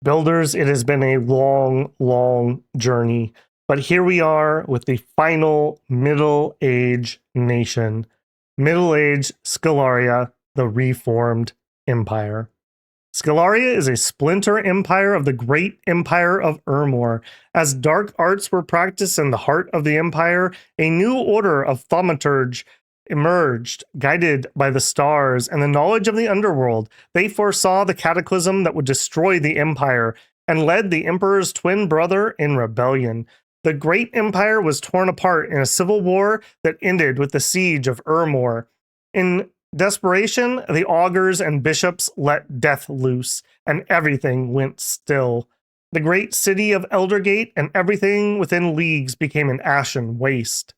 Builders, it has been a long, long journey, but here we are with the final Middle Age nation, Middle Age Sceleria, the Reformed Empire. Sceleria is a splinter empire of the great empire of Ermor. As dark arts were practiced in the heart of the empire, a new order of thaumaturge emerged, guided by the stars and the knowledge of the underworld. They foresaw the cataclysm that would destroy the empire and led the emperor's twin brother in rebellion. The great empire was torn apart in a civil war that ended with the siege of Ermor. In desperation, the augurs and bishops let death loose, and everything went still. The great city of Eldergate and everything within leagues became an ashen waste.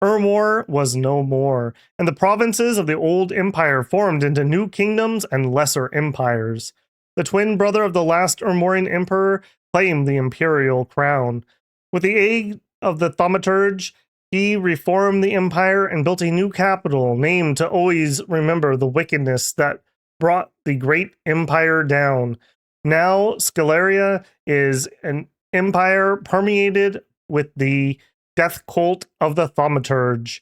Ermor was no more, and the provinces of the old empire formed into new kingdoms and lesser empires. The twin brother of the last Ermorian emperor claimed the imperial crown. With the aid of the thaumaturge, he reformed the empire and built a new capital named to always remember the wickedness that brought the great empire down. Now, Sceleria is an empire permeated with the death cult of the thaumaturge.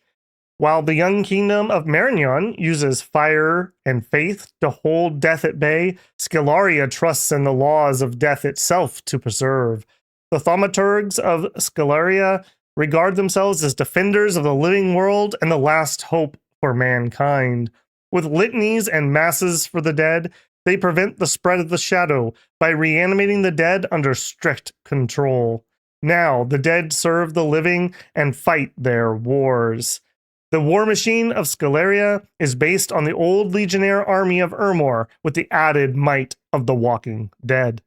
While the young kingdom of Marignon uses fire and faith to hold death at bay, Sceleria trusts in the laws of death itself to preserve. The thaumaturgs of Sceleria regard themselves as defenders of the living world and the last hope for mankind. With litanies and masses for the dead, they prevent the spread of the shadow by reanimating the dead under strict control. Now, the dead serve the living and fight their wars. The war machine of Sceleria is based on the old legionnaire army of Ermor with the added might of the walking dead.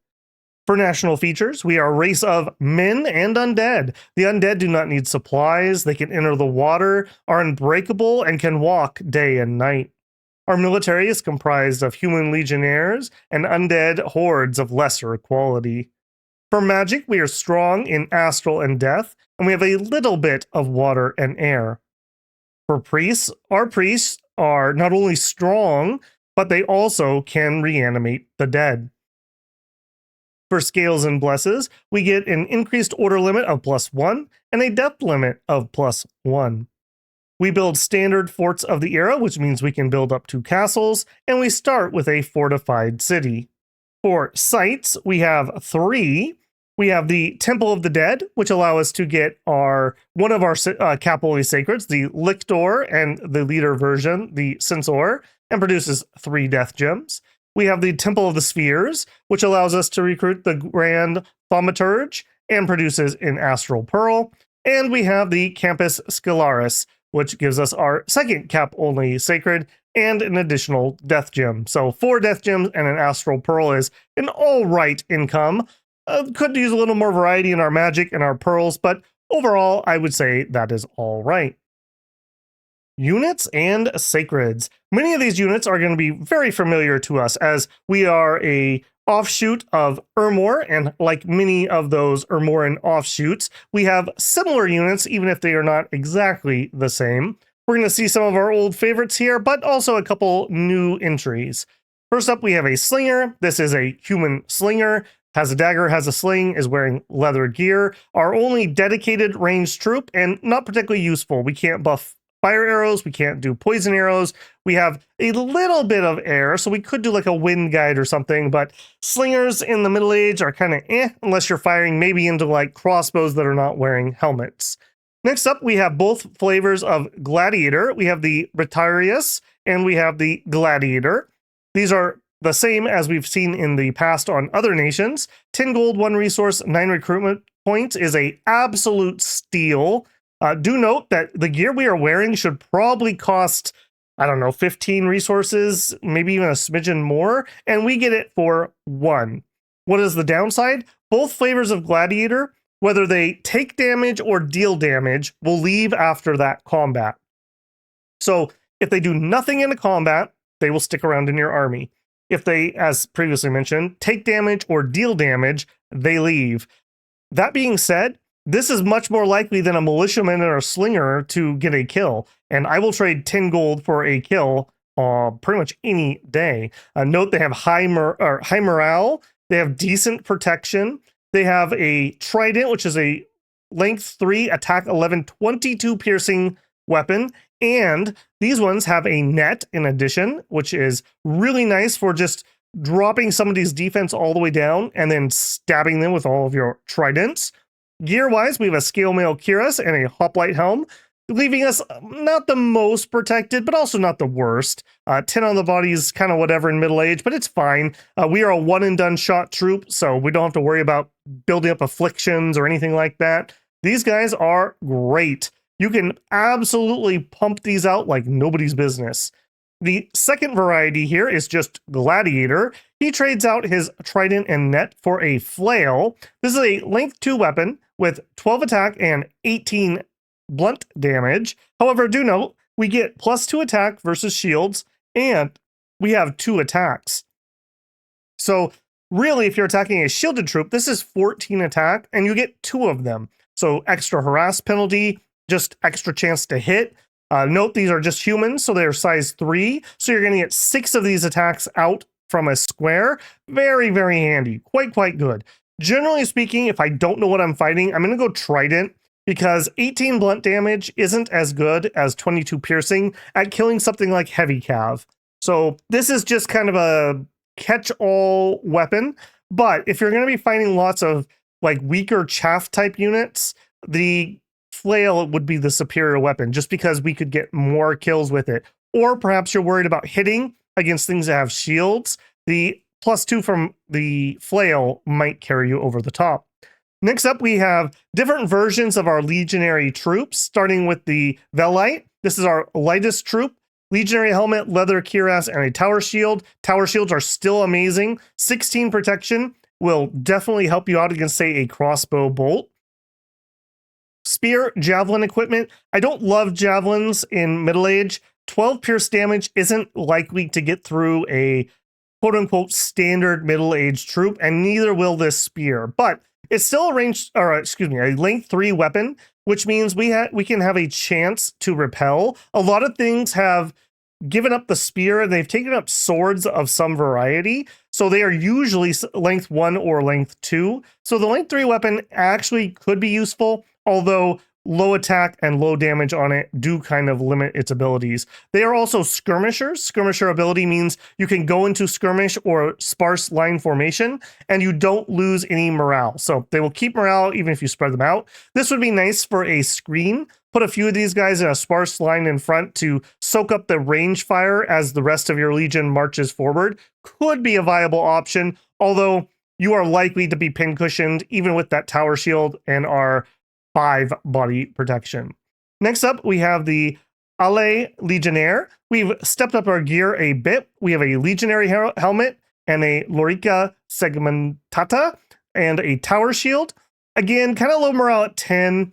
For national features, we are a race of men and undead. The undead do not need supplies, they can enter the water, are unbreakable, and can walk day and night. Our military is comprised of human legionnaires and undead hordes of lesser quality. For magic, we are strong in astral and death, and we have a little bit of water and air. For priests, our priests are not only strong, but they also can reanimate the dead. For scales and blesses, we get an increased order limit of +1 and a depth limit of +1. We build standard forts of the era, which means we can build up to castles, and we start with a fortified city. For sites, we have 3. We have the Temple of the Dead, which allow us to get one of our Capoli Sacreds, the Lictor, and the leader version, the Censor, and produces 3 death gems. We have the Temple of the Spheres, which allows us to recruit the Grand Thaumaturge and produces an Astral Pearl. And we have the Campus Scelaris, which gives us our second cap-only sacred and an additional death gem. So 4 death gems and an Astral Pearl is an all right income. Could use a little more variety in our magic and our pearls, but overall, I would say that is all right. Units and sacreds. Many of these units are going to be very familiar to us as we are a offshoot of Ermor, and like many of those Ermoran offshoots, we have similar units even if they are not exactly the same. We're going to see some of our old favorites here, but also a couple new entries. First up, we have a slinger. This is a human slinger. Has a dagger, has a sling, is wearing leather gear. Our only dedicated ranged troop, and not particularly useful. We can't buff fire arrows, we can't do poison arrows. We have a little bit of air, so we could do like a wind guide or something, but slingers in the Middle Age are kind of unless you're firing maybe into like crossbows that are not wearing helmets. Next up, we have both flavors of gladiator. We have the Retarius and we have the gladiator. These are the same as we've seen in the past on other nations. 10 gold, 1 resource, 9 recruitment points is a absolute steal. Do note that the gear we are wearing should probably cost, 15 resources, maybe even a smidgen more, and we get it for 1. What is the downside? Both flavors of gladiator, whether they take damage or deal damage, will leave after that combat. So if they do nothing in a combat, they will stick around in your army. If they, as previously mentioned, take damage or deal damage, they leave. That being said, this is much more likely than a militiaman or a slinger to get a kill, and I will trade 10 gold for a kill pretty much any day. Note they have high morale, They have decent protection. They have a trident, which is a length 3, attack 11, 22 piercing weapon. And these ones have a net in addition, which is really nice for just dropping somebody's defense all the way down and then stabbing them with all of your tridents. Gear-wise, we have a scale mail cuirass and a hoplite helm, leaving us not the most protected, but also not the worst. 10 on the body is kind of whatever in middle age, but it's fine. We are a one-and-done shot troop, so we don't have to worry about building up afflictions or anything like that. These guys are great. You can absolutely pump these out like nobody's business. The second variety here is just Gladiator. He trades out his trident and net for a flail. This is a length 2 weapon with 12 attack and 18 blunt damage. However, do note, we get +2 attack versus shields, and we have 2 attacks. So really, if you're attacking a shielded troop, this is 14 attack, and you get 2 of them. So extra harass penalty, just extra chance to hit. Note these are just humans, so they're size 3. So you're going to get 6 of these attacks out from a square. Very, very handy. Quite good. Generally speaking, if I don't know what I'm fighting, I'm going to go Trident, because 18 blunt damage isn't as good as 22 piercing at killing something like Heavy Cav. So this is just kind of a catch-all weapon. But if you're going to be fighting lots of like weaker chaff type units, the flail would be the superior weapon, just because we could get more kills with it. Or perhaps you're worried about hitting against things that have shields. The +2 from the flail might carry you over the top. Next up, we have different versions of our legionary troops, starting with the Velite. This is our lightest troop. Legionary helmet, leather cuirass, and a tower shield. Tower shields are still amazing. 16 protection will definitely help you out against, say, a crossbow bolt. Spear, javelin equipment. I don't love javelins in middle age. 12 pierce damage isn't likely to get through a quote-unquote standard middle-aged troop, and neither will this spear. But it's still a length 3 weapon, which means we can have a chance to repel. A lot of things have given up the spear, and they've taken up swords of some variety, so they are usually length 1 or length 2. So the length 3 weapon actually could be useful, although low attack and low damage on it do kind of limit its abilities. They are also skirmishers. Skirmisher ability means you can go into skirmish or sparse line formation, and you don't lose any morale. So they will keep morale even if you spread them out. This would be nice for a screen. Put a few of these guys in a sparse line in front to soak up the range fire as the rest of your legion marches forward. Could be a viable option, although you are likely to be pincushioned even with that tower shield and our 5 body protection. Next up, we have the Ale Legionnaire. We've stepped up our gear a bit. We have a Legionary helmet and a Lorica Segmentata and a tower shield. Again, kind of low morale at 10.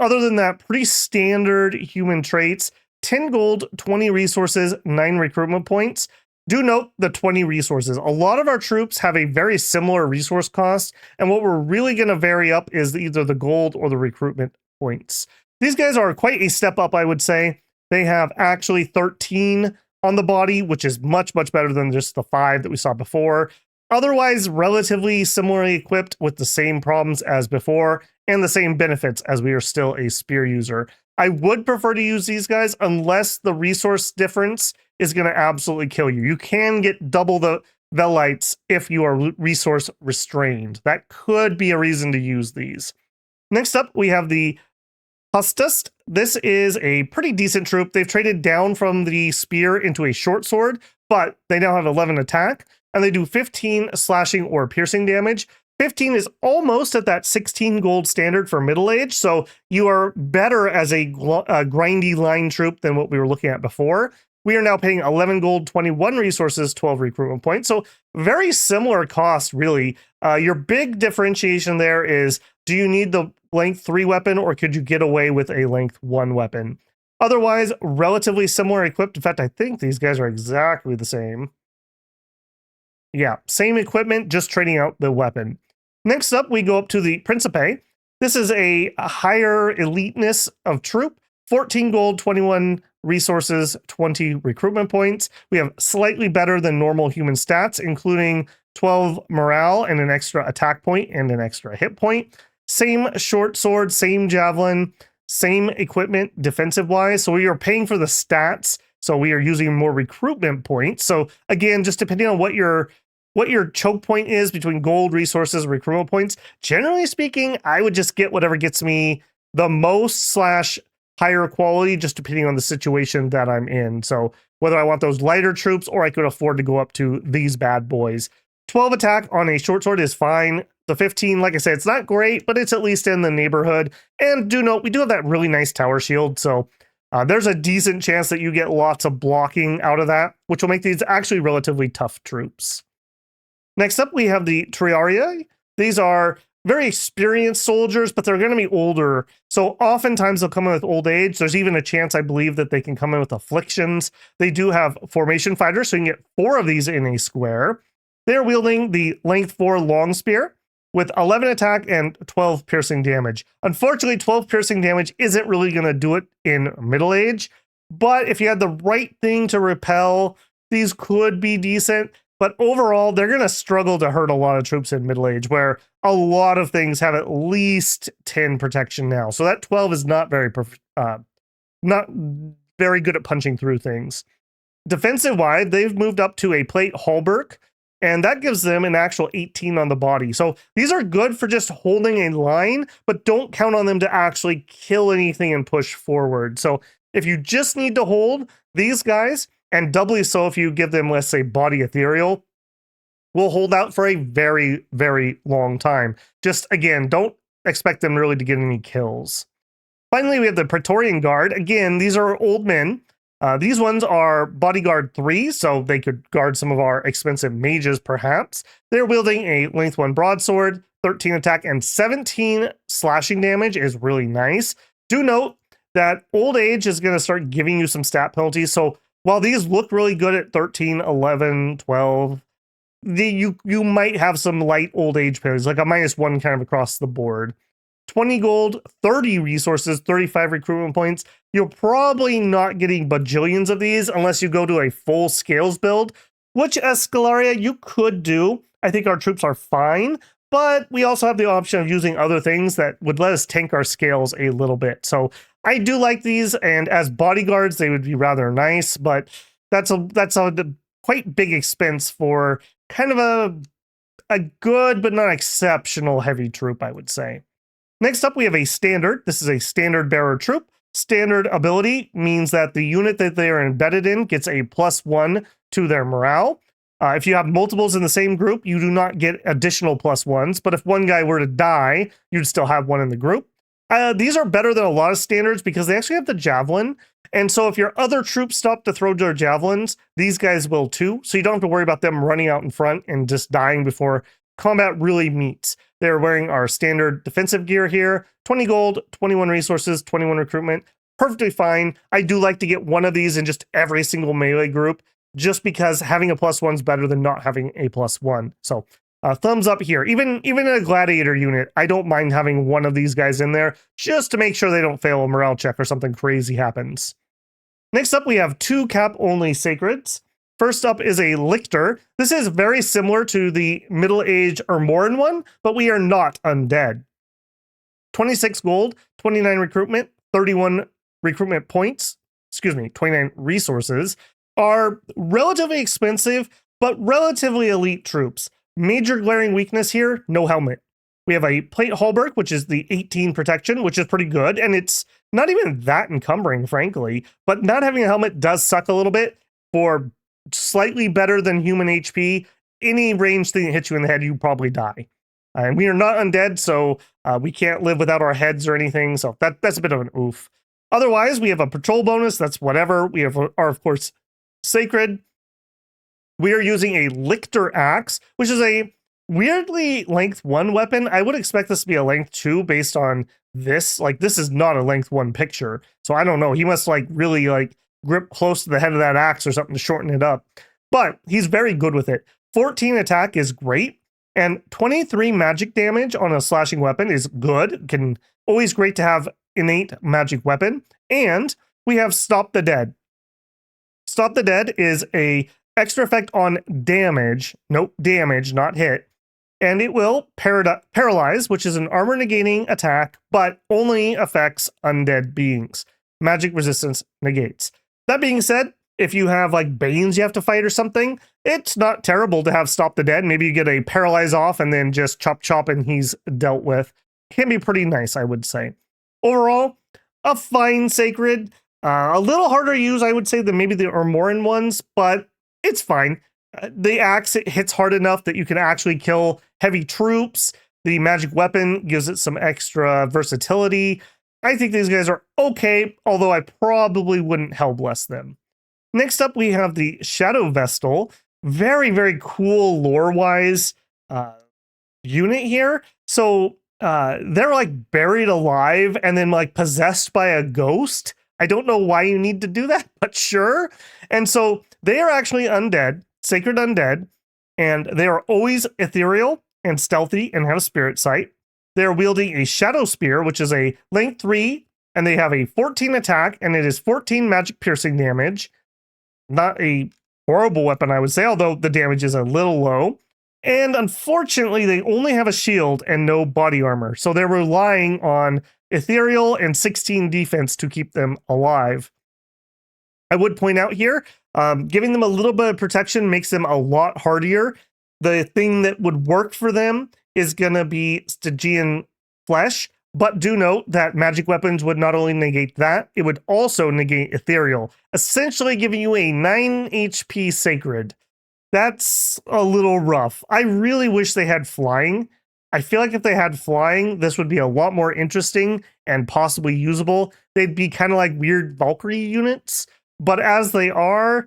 Other than that, pretty standard human traits. 10 gold, 20 resources, 9 recruitment points. Do note the 20 resources. A lot of our troops have a very similar resource cost, and what we're really going to vary up is either the gold or the recruitment points. These guys are quite a step up, I would say. They have actually 13 on the body, which is much better than just the 5 that we saw before. Otherwise, relatively similarly equipped with the same problems as before and the same benefits, as we are still a spear user. I would prefer to use these guys unless the resource difference is going to absolutely kill you. You can get double the Velites if you are resource restrained. That could be a reason to use these. Next up, we have the Hustust. This is a pretty decent troop. They've traded down from the spear into a short sword, but they now have 11 attack, and they do 15 slashing or piercing damage. 15 is almost at that 16 gold standard for middle age, so you are better as a grindy line troop than what we were looking at before. We are now paying 11 gold, 21 resources, 12 recruitment points, so very similar cost, really. Your big differentiation there is, do you need the length 3 weapon, or could you get away with a length 1 weapon? Otherwise, relatively similar equipped. In fact, I think these guys are exactly the same. Yeah, same equipment, just trading out the weapon. Next up, we go up to the Principe. This is a higher eliteness of troop. 14 gold, 21 resources, 20 recruitment points. We have slightly better than normal human stats, including 12 morale and an extra attack point and an extra hit point. Same short sword, same javelin, same equipment defensive-wise. So we are paying for the stats. So we are using more recruitment points. So again, just depending on what your choke point is between gold, resources, recruitment points, generally speaking, I would just get whatever gets me the most / higher quality, just depending on the situation that I'm in. So whether I want those lighter troops or I could afford to go up to these bad boys. 12 attack on a short sword is fine. The 15, like I said, it's not great, but it's at least in the neighborhood. And do note, we do have that really nice tower shield, so there's a decent chance that you get lots of blocking out of that, which will make these actually relatively tough troops. Next up, we have the Sceleria. These are very experienced soldiers, but they're going to be older. So oftentimes they'll come in with old age. There's even a chance, I believe, that they can come in with afflictions. They do have formation fighters, so you can get 4 of these in a square. They're wielding the length 4 long spear with 11 attack and 12 piercing damage. Unfortunately, 12 piercing damage isn't really going to do it in middle age, but if you had the right thing to repel, these could be decent. But overall, they're going to struggle to hurt a lot of troops in middle age, where a lot of things have at least 10 protection now. So that 12 is not very good at punching through things. Defensive-wise, they've moved up to a plate halberd, and that gives them an actual 18 on the body. So these are good for just holding a line, but don't count on them to actually kill anything and push forward. So if you just need to hold, these guys, and doubly so if you give them, let's say, body ethereal, will hold out for a very, very long time. Just, again, don't expect them really to get any kills. Finally, we have the Praetorian Guard. Again, these are old men. These ones are bodyguard 3, so they could guard some of our expensive mages, perhaps. They're wielding a length 1 broadsword, 13 attack, and 17 slashing damage is really nice. Do note that old age is going to start giving you some stat penalties, so while these look really good at 13, 11, 12, you might have some light old age penalties, like a -1 kind of across the board. 20 gold, 30 resources, 35 recruitment points. You're probably not getting bajillions of these unless you go to a full scales build, which as Sceleria you could do. I think our troops are fine, but we also have the option of using other things that would let us tank our scales a little bit. So I do like these, and as bodyguards, they would be rather nice, but that's a quite big expense for kind of a good but not exceptional heavy troop, I would say. Next up, we have a standard. This is a standard bearer troop. Standard ability means that the unit that they are embedded in gets a +1 to their morale. If you have multiples in the same group, you do not get additional +1s, but if one guy were to die, you'd still have one in the group. These are better than a lot of standards because they actually have the javelin. And so if your other troops stop to throw their javelins, these guys will too. So you don't have to worry about them running out in front and just dying before combat really meets. They're wearing our standard defensive gear here. 20 gold, 21 resources, 21 recruitment. Perfectly fine. I do like to get one of these in just every single melee group, just because having a +1 is better than not having a +1. So thumbs up here. Even in a gladiator unit, I don't mind having one of these guys in there just to make sure they don't fail a morale check or something crazy happens. Next up, we have 2 cap-only sacreds. First up is a lictor. This is very similar to the middle-age Ermor one, but we are not undead. 26 gold, 29 recruitment, 31 recruitment points, 29 resources, are relatively expensive, but relatively elite troops. Major glaring weakness here, no helmet. We have a plate halberd, which is the 18 protection, which is pretty good, and it's not even that encumbering, frankly, but not having a helmet does suck a little bit. For slightly better than human HP, any ranged thing that hits you in the head, you probably die. And we are not undead, so we can't live without our heads or anything, so that's a bit of an oof. Otherwise, we have a patrol bonus, that's whatever. We have our, of course, sacred. We are using a lictor axe, which is a weirdly length 1 weapon. I would expect this to be a length 2 based on this. Like, this is not a length 1 picture, so I don't know. He must really grip close to the head of that axe or something to shorten it up. But he's very good with it. 14 attack is great, and 23 magic damage on a slashing weapon is good. Always great to have innate magic weapon. And we have Stop the Dead. Stop the Dead is a extra effect on damage. Nope, damage, not hit. And it will paralyze, which is an armor negating attack, but only affects undead beings. Magic resistance negates. That being said, if you have like Banes you have to fight or something, it's not terrible to have Stop the Dead. Maybe you get a paralyze off and then just chop chop and he's dealt with. Can be pretty nice, I would say. Overall, a fine sacred. A little harder to use, I would say, than maybe the Ermoran ones, but it's fine. The axe, it hits hard enough that you can actually kill heavy troops. The magic weapon gives it some extra versatility. I think these guys are okay, although I probably wouldn't Hellbless them. Next up, we have the Shadow Vestal. Very, very cool lore-wise unit here. So they're like buried alive and then like possessed by a ghost. I don't know why you need to do that, but sure. And so they are actually undead, sacred undead, and they are always ethereal and stealthy and have a spirit sight. They're wielding a Shadow Spear, which is a length 3, and they have a 14 attack, and it is 14 magic piercing damage. Not a horrible weapon, I would say, although the damage is a little low. And unfortunately, they only have a shield and no body armor, so they're relying on ethereal and 16 defense to keep them alive. I would point out here, giving them a little bit of protection makes them a lot hardier. The thing that would work for them is going to be Stygian flesh, but do note that magic weapons would not only negate that, it would also negate ethereal, essentially giving you a 9 HP sacred. That's a little rough. I really wish they had flying. I feel like if they had flying, this would be a lot more interesting and possibly usable. They'd be kind of like weird Valkyrie units, but as they are,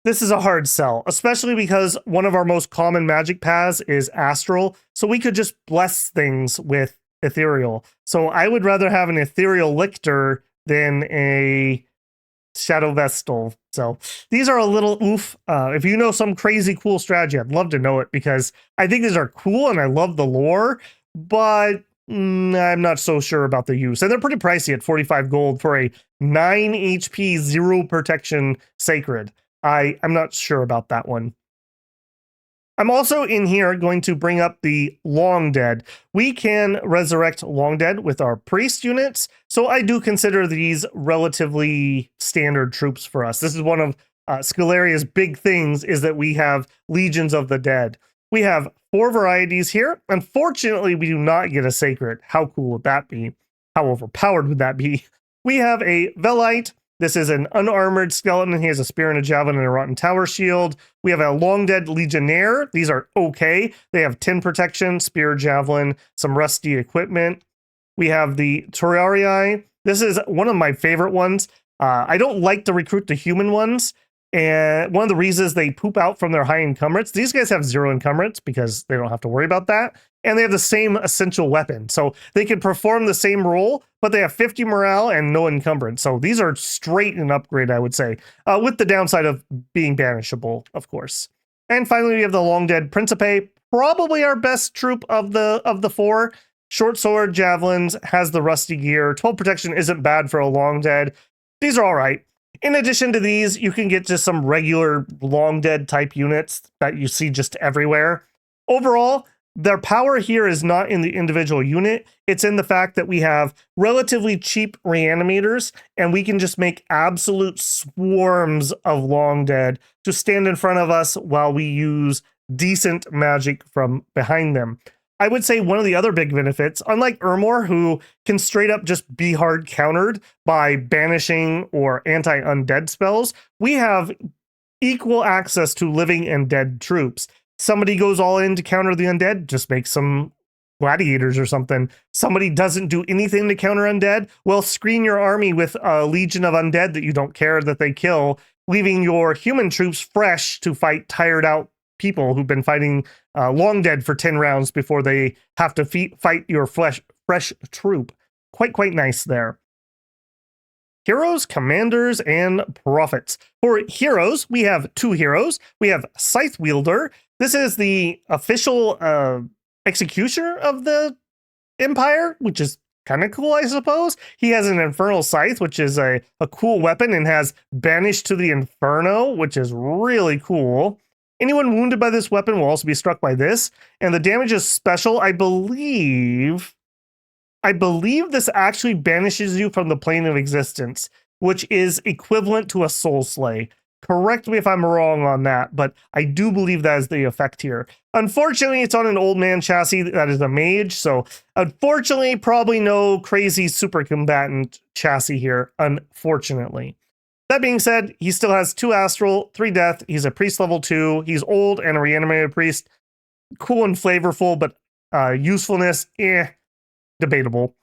this is a hard sell, especially because one of our most common magic paths is astral, so we could just bless things with ethereal. So I would rather have an ethereal lictor than a Shadow Vestal. So these are a little oof. If you know some crazy cool strategy, I'd love to know it because I think these are cool and I love the lore, but I'm not so sure about the use. And they're pretty pricey at 45 gold for a 9 HP, 0 protection sacred. I'm not sure about that one. I'm also in here going to bring up the Long Dead. We can resurrect Long Dead with our priest units, so I do consider these relatively standard troops for us. This is one of Sceleria's big things, is that we have legions of the dead. We have 4 varieties here. Unfortunately, we do not get a sacred. How cool would that be? How overpowered would that be? We have a Velite. This is an unarmored skeleton. He has a spear and a javelin and a rotten tower shield. We have a Long Dead Legionnaire. These are okay. They have 10 protection, spear, javelin, some rusty equipment. We have the Terrarii. This is one of my favorite ones. I don't like to recruit the human ones. And one of the reasons they poop out from their high encumbrance, these guys have 0 encumbrance because they don't have to worry about that. And they have the same essential weapon. So they can perform the same role, but they have 50 morale and no encumbrance. So these are straight an upgrade, I would say, with the downside of being banishable, of course. And finally, we have the Long Dead Principe, probably our best troop of the 4. Short sword, javelins, has the rusty gear. 12 protection isn't bad for a Long Dead. These are all right. In addition to these, you can get just some regular Long Dead type units that you see just everywhere. Overall, their power here is not in the individual unit. It's in the fact that we have relatively cheap reanimators, and we can just make absolute swarms of Long Dead to stand in front of us while we use decent magic from behind them. I would say one of the other big benefits, unlike Ermor, who can straight up just be hard countered by banishing or anti-undead spells, we have equal access to living and dead troops. Somebody goes all in to counter the undead, just make some gladiators or something. Somebody doesn't do anything to counter undead, well, screen your army with a legion of undead that you don't care that they kill, leaving your human troops fresh to fight tired out people who've been fighting Long Dead for 10 rounds before they have to fight your fresh troop. Quite nice there. Heroes, commanders, and prophets. For heroes, we have 2 heroes. We have Scythe Wielder. This is the official executioner of the Empire, which is kind of cool, I suppose. He has an Infernal Scythe, which is a cool weapon, and has Banished to the Inferno, which is really cool. Anyone wounded by this weapon will also be struck by this, and the damage is special. I believe this actually banishes you from the plane of existence, which is equivalent to a soul slay. Correct me if I'm wrong on that, but I do believe that is the effect here. Unfortunately, it's on an old man chassis that is a mage, so unfortunately, probably no crazy super combatant chassis here, unfortunately. That being said, he still has 2 astral, 3 death. He's a priest level 2. He's old and a reanimated priest. Cool and flavorful, but usefulness, debatable.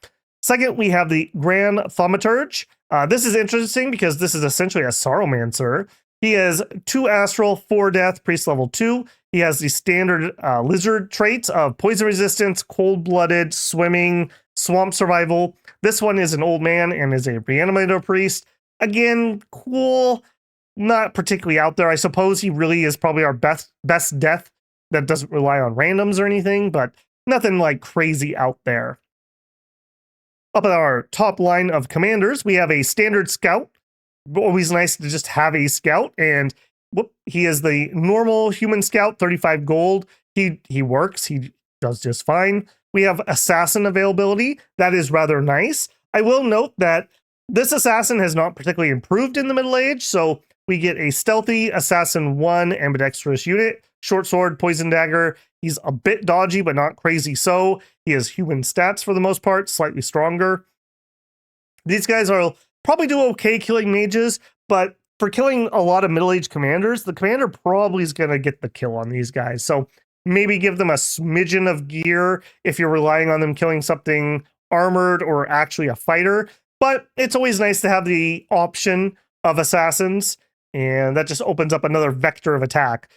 Second, we have the Grand Thaumaturge. This is interesting because this is essentially a Sorrowmancer. He has 2 astral, 4 death, priest level 2. He has the standard lizard traits of poison resistance, cold-blooded, swimming, swamp survival. This one is an old man and is a reanimator priest. Again, cool, not particularly out there. I suppose he really is probably our best death that doesn't rely on randoms or anything, but nothing like crazy out there. Up at our top line of commanders, we have a standard scout. Always nice to just have a scout, and he is the normal human scout, 35 gold. He works, he does just fine. We have assassin availability. That is rather nice. I will note that this assassin has not particularly improved in the Middle Age, so we get a stealthy assassin 1 ambidextrous unit, short sword, poison dagger. He's a bit dodgy, but not crazy so. He has human stats for the most part, slightly stronger. These guys are probably do okay killing mages, but for killing a lot of middle-aged commanders, the commander probably is going to get the kill on these guys. So maybe give them a smidgen of gear if you're relying on them killing something armored or actually a fighter. But it's always nice to have the option of assassins, and that just opens up another vector of attack.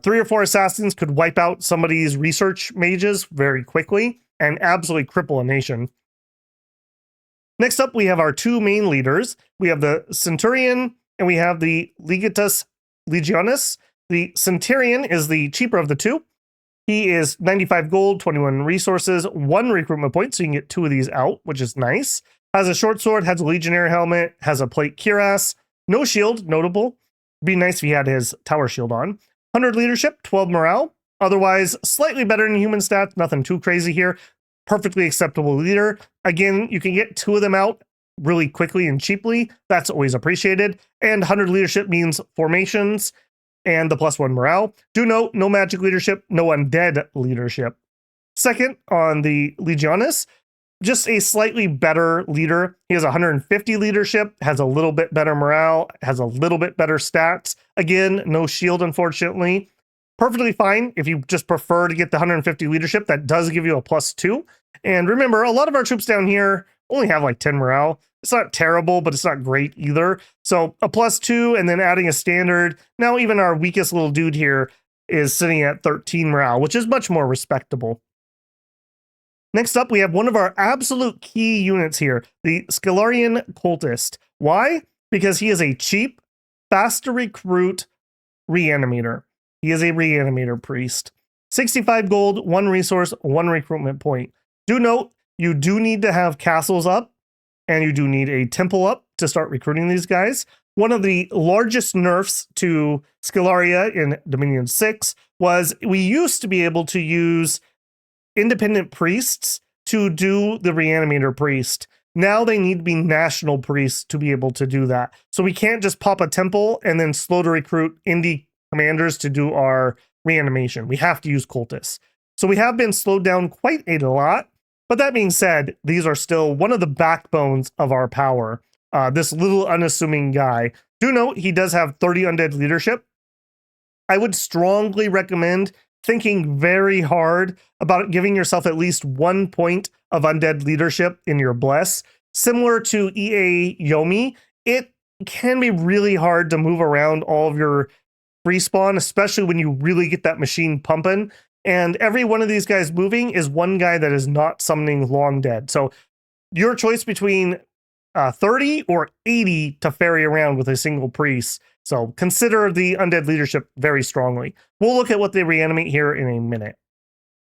3 or 4 assassins could wipe out somebody's research mages very quickly and absolutely cripple a nation. Next up, we have our 2 main leaders. We have the Centurion and we have the Legatus Legionis. The Centurion is the cheaper of the 2. He is 95 gold, 21 resources, 1 recruitment point, so you can get 2 of these out, which is nice. Has a short sword, has a legionnaire helmet, has a plate cuirass, no shield, notable. Be nice if he had his tower shield on. 100 leadership, 12 morale. Otherwise, slightly better than human stats, nothing too crazy here. Perfectly acceptable leader. Again, you can get 2 of them out really quickly and cheaply. That's always appreciated. And 100 leadership means formations and the +1 morale. Do note, no magic leadership, no undead leadership. Second, on the Legionis, just a slightly better leader. He has 150 leadership, has a little bit better morale, has a little bit better stats. Again, no shield, unfortunately. Perfectly fine if you just prefer to get the 150 leadership. That does give you a +2. And remember, a lot of our troops down here only have like 10 morale. It's not terrible, but it's not great either. So a +2 and then adding a standard. Now even our weakest little dude here is sitting at 13 morale, which is much more respectable. Next up, we have one of our absolute key units here, the Scalerian Cultist. Why? Because he is a cheap, fast to recruit reanimator. He is a reanimator priest. 65 gold, 1 resource, 1 recruitment point. Do note, you do need to have castles up, and you do need a temple up to start recruiting these guys. One of the largest nerfs to Sceleria in Dominion 6 was we used to be able to use independent priests to do the reanimator priest. Now they need to be national priests to be able to do that. So we can't just pop a temple and then slow to recruit indie commanders to do our reanimation. We have to use cultists. So we have been slowed down quite a lot. But that being said, these are still one of the backbones of our power. This little unassuming guy. Do note, he does have 30 undead leadership. I would strongly recommend thinking very hard about giving yourself at least 1 point of undead leadership in your bless. Similar to EA Yomi, it can be really hard to move around all of your respawn, especially when you really get that machine pumping. And every one of these guys moving is one guy that is not summoning long dead. So your choice between 30 or 80 to ferry around with a single priest. So consider the undead leadership very strongly. We'll look at what they reanimate here in a minute.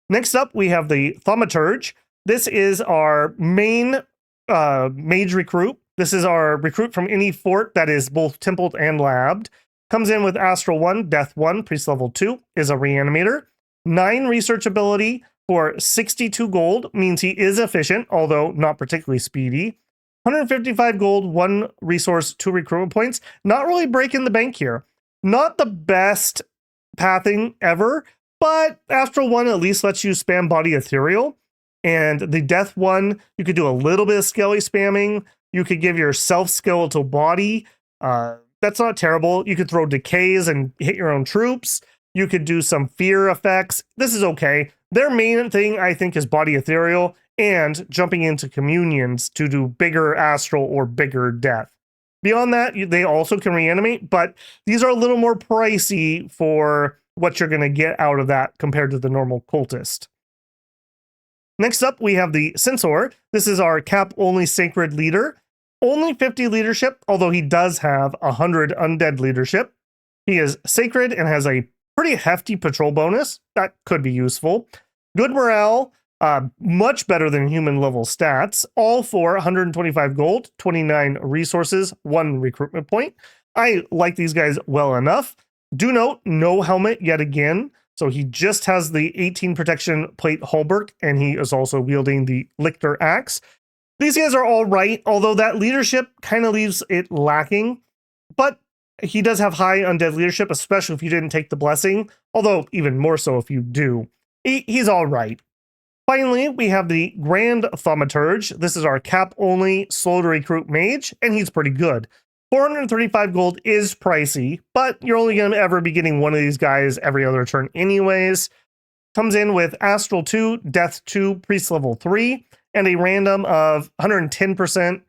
Next up, we have the Thaumaturge. This is our main mage recruit. This is our recruit from any fort that is both templed and labbed. Comes in with Astral 1, Death 1, Priest level 2, is a reanimator. 9 research ability for 62 gold, means he is efficient, although not particularly speedy. 155 gold, 1 resource, 2 recruitment points. Not really breaking the bank here. Not the best pathing ever, but Astral 1 at least lets you spam Body Ethereal. And the Death 1, you could do a little bit of Skelly spamming. You could give yourself Skeletal Body. That's not terrible. You could throw Decays and hit your own troops. You could do some fear effects. This is okay. Their main thing, I think, is Body Ethereal and jumping into communions to do bigger Astral or bigger Death. Beyond that, they also can reanimate, but these are a little more pricey for what you're going to get out of that compared to the normal cultist. Next up, we have the Censor. This is our cap-only sacred leader. Only 50 leadership, although he does have 100 undead leadership. He is sacred and has a pretty hefty patrol bonus. That could be useful. Good morale, much better than human level stats. All for 125 gold, 29 resources, 1 recruitment point. I like these guys well enough. Do note, no helmet yet again. So he just has the 18 protection plate halberd, and he is also wielding the Lictor axe. These guys are all right, although that leadership kind of leaves it lacking. But he does have high undead leadership, especially if you didn't take the blessing, although even more so if you do. He's all right. Finally, we have the Grand Thaumaturge. This is our cap-only slow-to-recruit mage, and he's pretty good. 435 gold is pricey, but you're only going to ever be getting one of these guys every other turn anyways. Comes in with Astral 2, Death 2, Priest level 3, and a random of 110%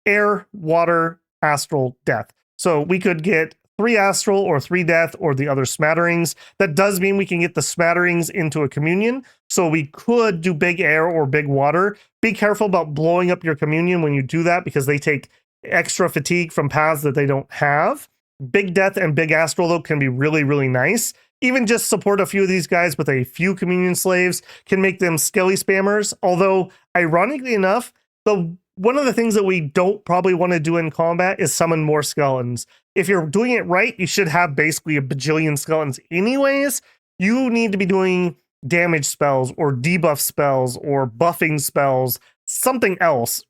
Air, Water, Astral, Death. So we could get 3 Astral or 3 Death or the other smatterings. That does mean we can get the smatterings into a communion. So we could do big air or big water. Be careful about blowing up your communion when you do that because they take extra fatigue from paths that they don't have. Big Death and Big Astral, though, can be really, really nice. Even just support a few of these guys with a few communion slaves can make them skelly spammers. Although, ironically enough, one of the things that we don't probably want to do in combat is summon more skeletons. If you're doing it right, you should have basically a bajillion skeletons anyways. You need to be doing damage spells or debuff spells or buffing spells, something else.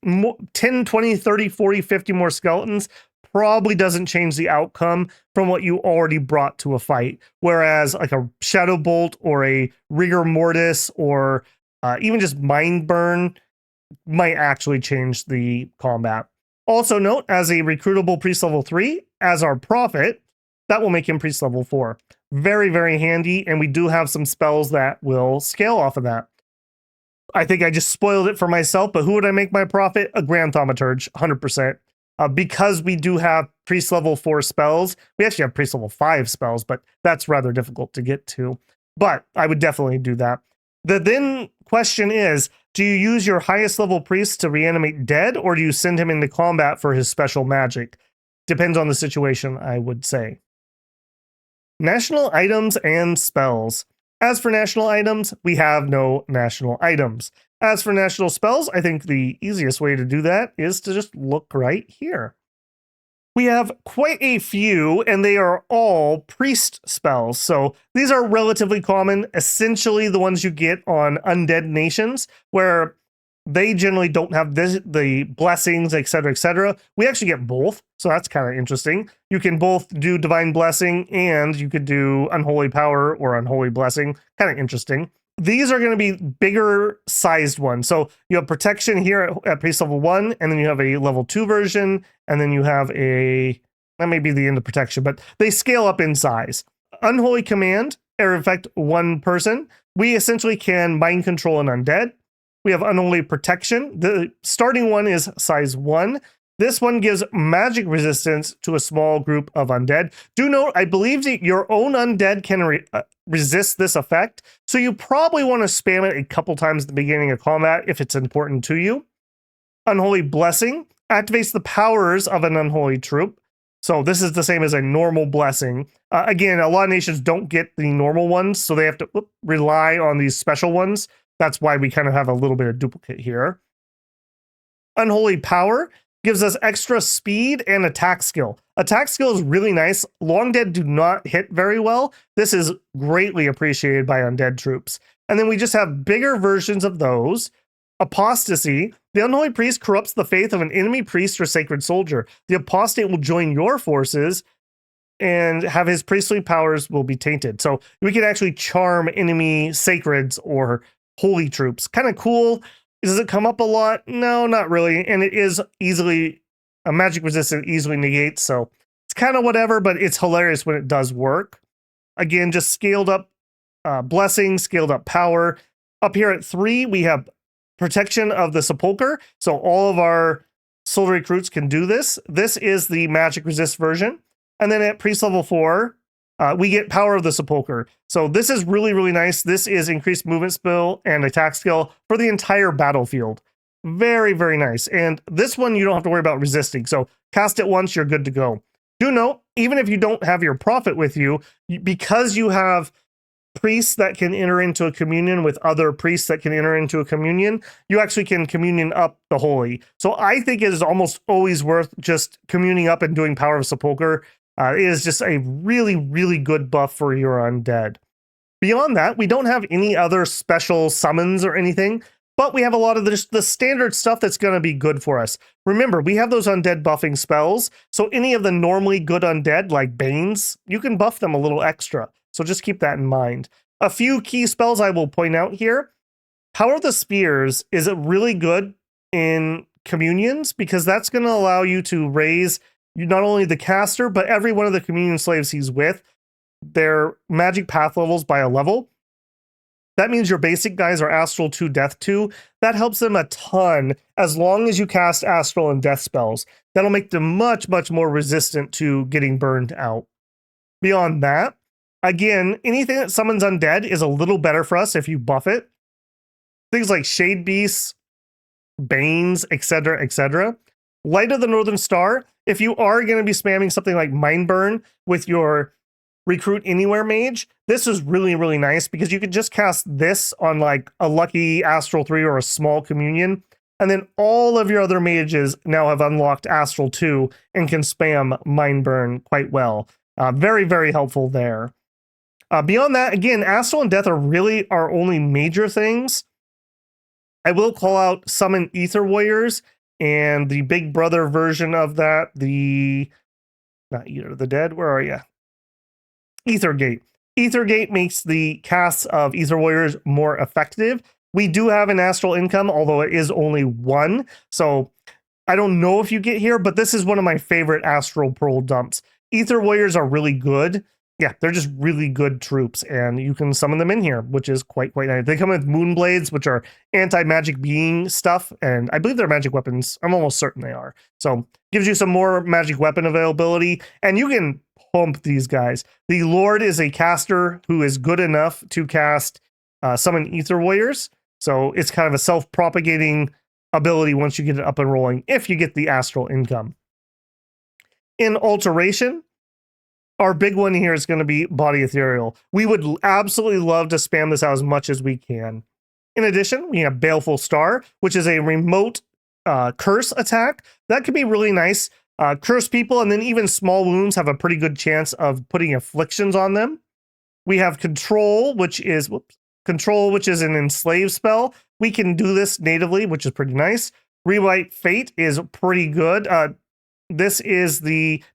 10, 20, 30, 40, 50 more skeletons probably doesn't change the outcome from what you already brought to a fight. Whereas like a Shadow Bolt or a Rigor Mortis or even just Mind Burn might actually change the combat. Also note, as a recruitable priest level 3, as our prophet, that will make him priest level 4. Very, very handy, and we do have some spells that will scale off of that. I think I just spoiled it for myself, but who would I make my prophet? A Grand Thaumaturge, 100%. Because we do have priest level 4 spells, we actually have priest level 5 spells, but that's rather difficult to get to. But I would definitely do that. The then question is, do you use your highest level priest to reanimate dead, or do you send him into combat for his special magic? Depends on the situation, I would say. National items and spells. As for national items, we have no national items. As for national spells, I think the easiest way to do that is to just look right here. We have quite a few, and they are all priest spells. So these are relatively common, essentially the ones you get on undead nations, where they generally don't have the blessings, etc., etc. We actually get both, so that's kind of interesting. You can both do Divine Blessing, and you could do Unholy Power or Unholy Blessing. Kind of interesting. These are going to be bigger sized ones. So you have protection here at priest level 1, and then you have a level 2 version, and then you have that may be the end of protection, but they scale up in size. Unholy Command, air effect 1 person. We essentially can mind control an undead. We have Unholy Protection. The starting one is size 1. This one gives magic resistance to a small group of undead. Do note, I believe that your own undead can resist this effect, so you probably want to spam it a couple times at the beginning of combat if it's important to you. Unholy Blessing activates the powers of an unholy troop. So this is the same as a normal blessing. Again, a lot of nations don't get the normal ones, so they have to rely on these special ones. that's why we kind of have a little bit of duplicate here. Unholy Power gives us extra speed and attack skill. Attack skill is really nice. Long Dead do not hit very well. This is greatly appreciated by undead troops. And then we just have bigger versions of those. Apostasy. The Unholy Priest corrupts the faith of an enemy priest or sacred soldier. The apostate will join your forces and have his priestly powers will be tainted. So we can actually charm enemy sacreds or holy troops. Kind of cool. Does it come up a lot? No, not really. And it is easily a magic resistant, easily negates. So it's kind of whatever, but it's hilarious when it does work. Again, just scaled up blessing, scaled up power. Up here at 3, we have protection of the sepulcher. So all of our soldier recruits can do this. This is the magic resist version. And then at priest level 4, we get power of the sepulcher. So this is really, really nice. This is increased movement skill and attack skill for the entire battlefield. Very, very nice. And this one, you don't have to worry about resisting. So cast it once, you're good to go. Do note, even if you don't have your prophet with you, because you have priests that can enter into a communion with other priests that can enter into a communion, you actually can communion up the holy. So I think it is almost always worth just communing up and doing power of sepulcher. It is just a really, really good buff for your undead. Beyond that, we don't have any other special summons or anything, but we have a lot of the standard stuff that's going to be good for us. Remember, we have those undead buffing spells, so any of the normally good undead, like Banes, you can buff them a little extra. So just keep that in mind. A few key spells I will point out here. Power of the Spears is really good in communions because that's going to allow you to raise not only the caster, but every one of the communion slaves he's with, their magic path levels by a level. That means your basic guys are Astral 2, Death 2. That helps them a ton as long as you cast Astral and Death spells. That'll make them much, much more resistant to getting burned out. Beyond that, again, anything that summons undead is a little better for us if you buff it. Things like Shade Beasts, Banes, etc., etc. Light of the Northern Star, if you are going to be spamming something like Mind Burn with your Recruit Anywhere mage, this is really, really nice because you could just cast this on like a lucky Astral 3 or a small communion, and then all of your other mages now have unlocked Astral 2 and can spam Mind Burn quite well. Very, very helpful there. Beyond that, again, Astral and Death are really our only major things. I will call out Summon Ether Warriors and the Big Brother version of that, not Eater of the Dead, where are you? Ethergate. Ethergate makes the casts of Ether Warriors more effective. We do have an Astral Income, although it is only 1. So I don't know if you get here, but this is one of my favorite Astral Pearl dumps. Ether Warriors are really good. Yeah, they're just really good troops, and you can summon them in here, which is quite nice. They come with Moonblades, which are anti-magic being stuff, and I believe they're magic weapons. I'm almost certain they are. So gives you some more magic weapon availability, and you can pump these guys. The Lord is a caster who is good enough to cast Summon Ether Warriors, so it's kind of a self-propagating ability once you get it up and rolling, if you get the Astral Income. In Alteration, our big one here is going to be Body Ethereal. We would absolutely love to spam this out as much as we can. In addition, we have Baleful Star, which is a remote curse attack. That could be really nice. Curse people and then even small wounds have a pretty good chance of putting afflictions on them. We have Control, which is an enslave spell. We can do this natively, which is pretty nice. Rewrite Fate is pretty good. This is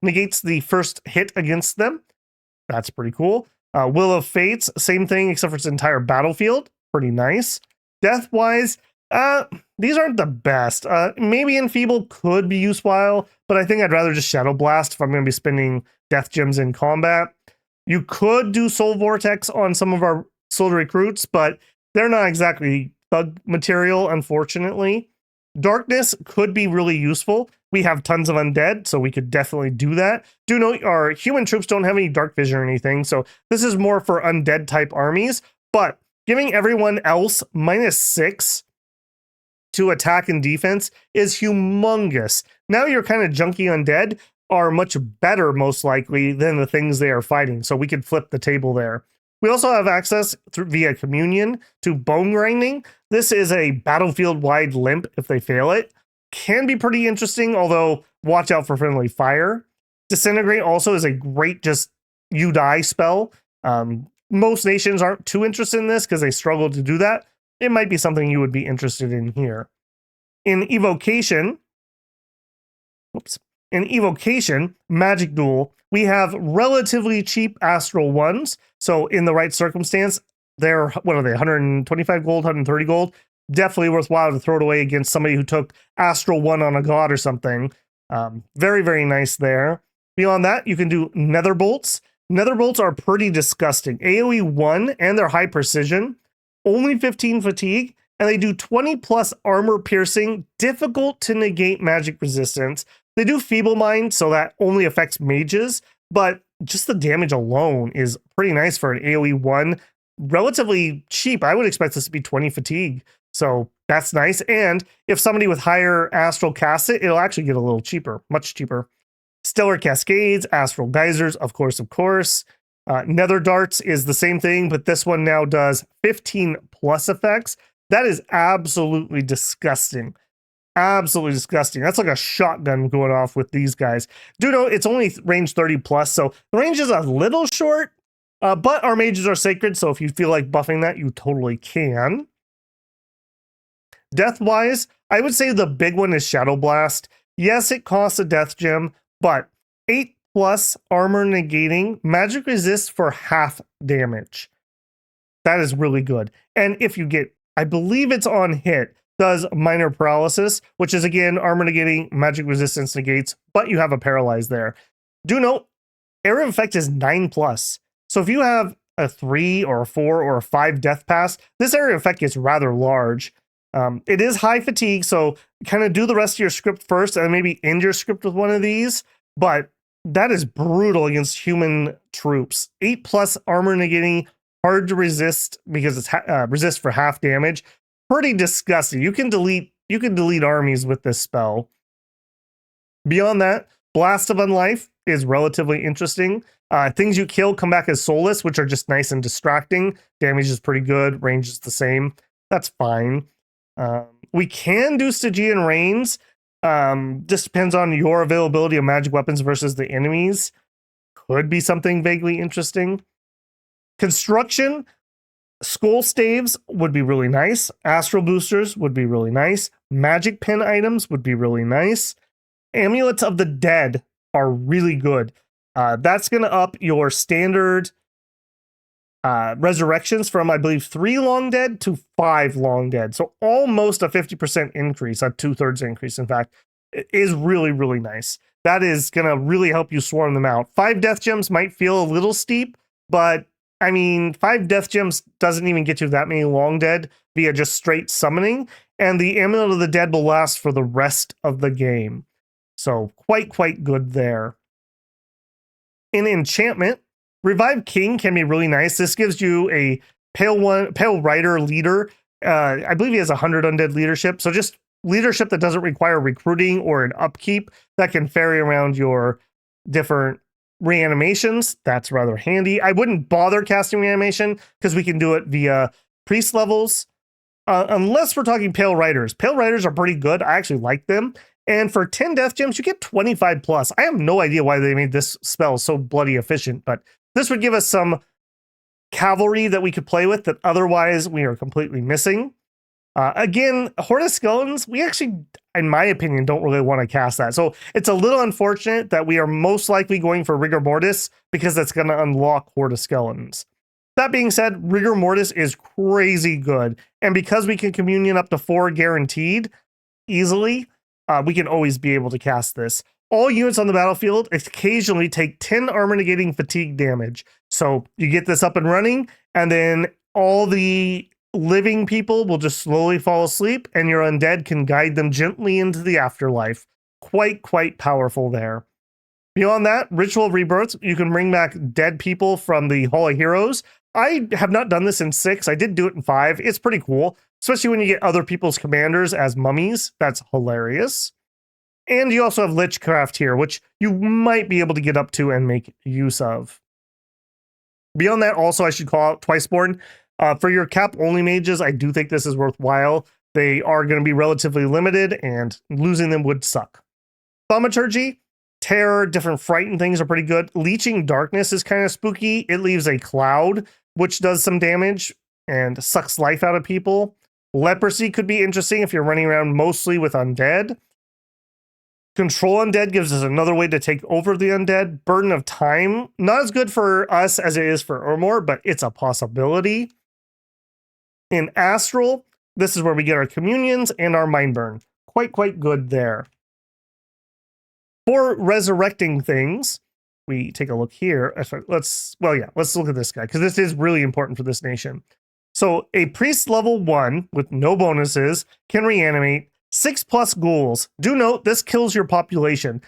negates the first hit against them. That's pretty cool. Will of Fates, same thing except for its entire battlefield. Pretty nice. Death-wise, these aren't the best. Maybe Enfeeble could be useful, but I think I'd rather just Shadow Blast if I'm going to be spending Death Gems in combat. You could do Soul Vortex on some of our soldier recruits, but they're not exactly thug material, unfortunately. Darkness could be really useful. We have tons of undead, so we could definitely do that. Do note our human troops don't have any dark vision or anything, so this is more for undead type armies, but giving everyone else -6 to attack and defense is humongous. Now your kind of junky undead are much better, most likely, than the things they are fighting, so we could flip the table there. We also have access via communion to bone grinding. This is a battlefield-wide limp if they fail it. Can be pretty interesting, although watch out for friendly fire. Disintegrate also is a great just you die spell. Most nations aren't too interested in this because they struggle to do that. It might be something you would be interested in here. In Evocation, Magic Duel, we have relatively cheap Astral ones. So in the right circumstance, they're, what are they, 125 gold, 130 gold? Definitely worthwhile to throw it away against somebody who took Astral 1 on a god or something. Very, very nice there. Beyond that, you can do Nether Bolts. Nether Bolts are pretty disgusting. AoE 1 and they're high precision, only 15 fatigue, and they do 20 plus armor piercing, difficult to negate magic resistance. They do Feeble Mind, so that only affects mages, but just the damage alone is pretty nice for an AoE 1. Relatively cheap. I would expect this to be 20 fatigue. So that's nice. And if somebody with higher astral casts it, it'll actually get a little cheaper, much cheaper. Stellar Cascades, Astral Geysers, of course. Nether Darts is the same thing, but this one now does 15 plus effects. That is absolutely disgusting. Absolutely disgusting. That's like a shotgun going off with these guys. Do know it's only range 30 plus, so the range is a little short, but our mages are sacred, so if you feel like buffing that, you totally can. Death-wise, I would say the big one is Shadow Blast. Yes, it costs a death gem, but 8 plus armor negating, magic resist for half damage. That is really good. And if you get, I believe it's on hit, does minor paralysis, which is again armor negating, magic resistance negates, but you have a paralyze there. Do note, area of effect is 9 plus. So if you have a 3 or a 4 or a 5 death pass, this area of effect gets rather large. It is high fatigue, so kind of do the rest of your script first and maybe end your script with one of these, but that is brutal against human troops. 8 plus armor negating, hard to resist because it's resist for half damage. Pretty disgusting. You can delete armies with this spell. Beyond that, Blast of Unlife is relatively interesting. Things you kill come back as soulless, which are just nice and distracting. Damage is pretty good. Range is the same. That's fine. We can do Stygian Reigns. Just depends on your availability of magic weapons versus the enemies. Could be something vaguely interesting. Construction, Skull Staves would be really nice. Astral Boosters would be really nice. Magic Pen items would be really nice. Amulets of the Dead are really good. That's going to up your standard resurrections from, I believe, 3 long dead to 5 long dead. So almost a 50% increase, a 2/3 increase, in fact. It is really, really nice. That is going to really help you swarm them out. 5 death gems might feel a little steep, but I mean, 5 death gems doesn't even get you that many long dead via just straight summoning, and the Amulet of the Dead will last for the rest of the game. So quite good there. In enchantment, Revive King can be really nice. This gives you a Pale Rider leader. I believe he has 100 undead leadership. So just leadership that doesn't require recruiting or an upkeep that can ferry around your different reanimations. That's rather handy. I wouldn't bother casting reanimation because we can do it via priest levels. Unless we're talking Pale Riders. Pale Riders are pretty good. I actually like them. And for 10 death gems, you get 25 plus. I have no idea why they made this spell so bloody efficient, but this would give us some cavalry that we could play with that otherwise we are completely missing. Again, Horde of Skeletons, we actually, in my opinion, don't really want to cast that. So it's a little unfortunate that we are most likely going for Rigor Mortis because that's going to unlock Horde of Skeletons. That being said, Rigor Mortis is crazy good. And because we can communion up to 4 guaranteed easily, we can always be able to cast this. All units on the battlefield occasionally take 10 armor negating fatigue damage. So you get this up and running, and then all the living people will just slowly fall asleep, and your undead can guide them gently into the afterlife. Quite powerful there. Beyond that, Ritual of Rebirth, you can bring back dead people from the Hall of Heroes. I have not done this in 6. I did do it in 5. It's pretty cool, especially when you get other people's commanders as mummies. That's hilarious. And you also have Lichcraft here, which you might be able to get up to and make use of. Beyond that, also, I should call out Twiceborn. For your cap-only mages, I do think this is worthwhile. They are going to be relatively limited, and losing them would suck. Thaumaturgy, Terror, different frightened things are pretty good. Leeching Darkness is kind of spooky. It leaves a cloud, which does some damage and sucks life out of people. Leprosy could be interesting if you're running around mostly with undead. Control Undead gives us another way to take over the undead. Burden of Time, not as good for us as it is for Ermor, but it's a possibility. In Astral, this is where we get our Communions and our Mind Burn. Quite good there. For resurrecting things, we take a look here. Let's look at this guy, because this is really important for this nation. So a priest level 1 with no bonuses can reanimate 6+ ghouls. Do note, this kills your population.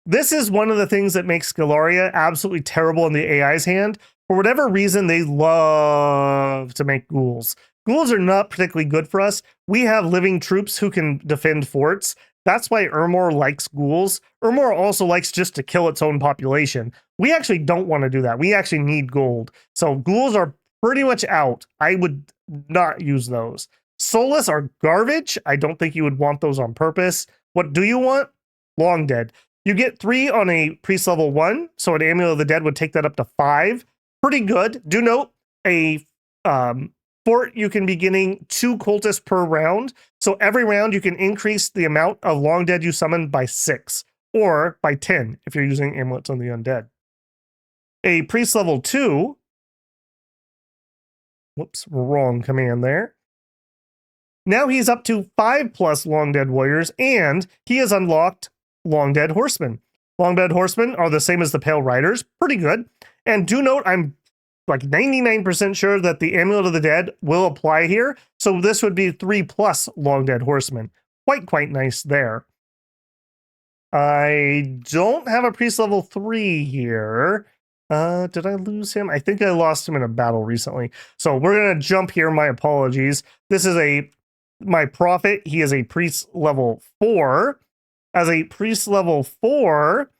This is one of the things that makes Sceleria absolutely terrible in the AI's hand. For whatever reason, they love to make ghouls. Ghouls are not particularly good for us. We have living troops who can defend forts. That's why Ermor likes ghouls. Ermor also likes just to kill its own population. We actually don't want to do that. We actually need gold. So ghouls are pretty much out. I would not use those. Soulless are garbage. I don't think you would want those on purpose. What do you want? Long Dead. You get 3 on a priest level 1, so an Amulet of the Dead would take that up to 5. Pretty good. Do note, a fort, you can be getting 2 cultists per round. So every round you can increase the amount of Long Dead you summon by 6, or by 10 if you're using amulets on the undead. A priest level 2, whoops, wrong command there. Now he's up to 5+ Long Dead warriors, and he has unlocked Long Dead Horsemen. Long Dead Horsemen are the same as the Pale Riders. Pretty good. And do note, I'm like 99% sure that the Amulet of the Dead will apply here. So this would be 3+ Long Dead Horsemen. Quite nice there. I don't have a priest level 3 here. Did I lose him? I think I lost him in a battle recently. So we're going to jump here. My apologies. This is my prophet. He is a priest level 4. As a priest level 4,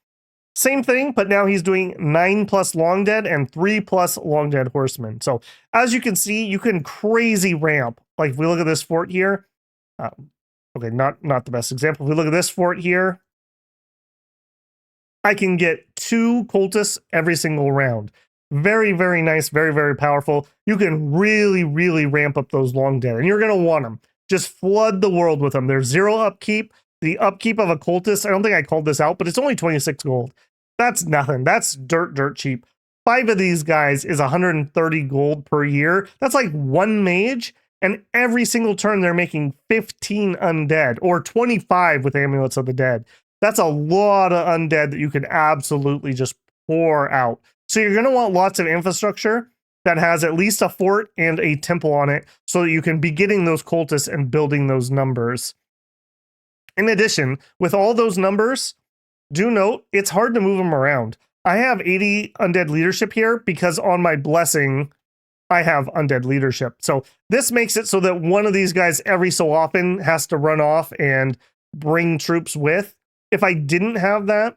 same thing, but now he's doing 9+ Long Dead and 3+ Long Dead Horsemen. So as you can see, you can crazy ramp. Like if we look at this fort here, okay, not the best example. If we look at this fort here, I can get 2 cultists every single round. Very nice, very powerful. You can really ramp up those Long Dead, and you're going to want them. Just flood the world with them. There's 0 upkeep. The upkeep of a cultist, I don't think I called this out, but it's only 26 gold. That's nothing. That's dirt cheap. 5 of these guys is 130 gold per year. That's like 1 mage, and every single turn they're making 15 undead, or 25 with Amulets of the Dead. That's a lot of undead that you can absolutely just pour out. So you're going to want lots of infrastructure that has at least a fort and a temple on it, so that you can be getting those cultists and building those numbers. In addition, with all those numbers, do note, it's hard to move them around. I have 80 undead leadership here because on my blessing, I have undead leadership. So this makes it so that one of these guys every so often has to run off and bring troops with. If I didn't have that,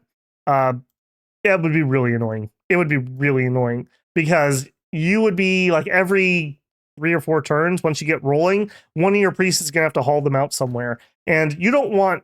it would be really annoying. It would be really annoying because you would be like every 3 or 4 turns, once you get rolling, one of your priests is going to have to haul them out somewhere. And you don't want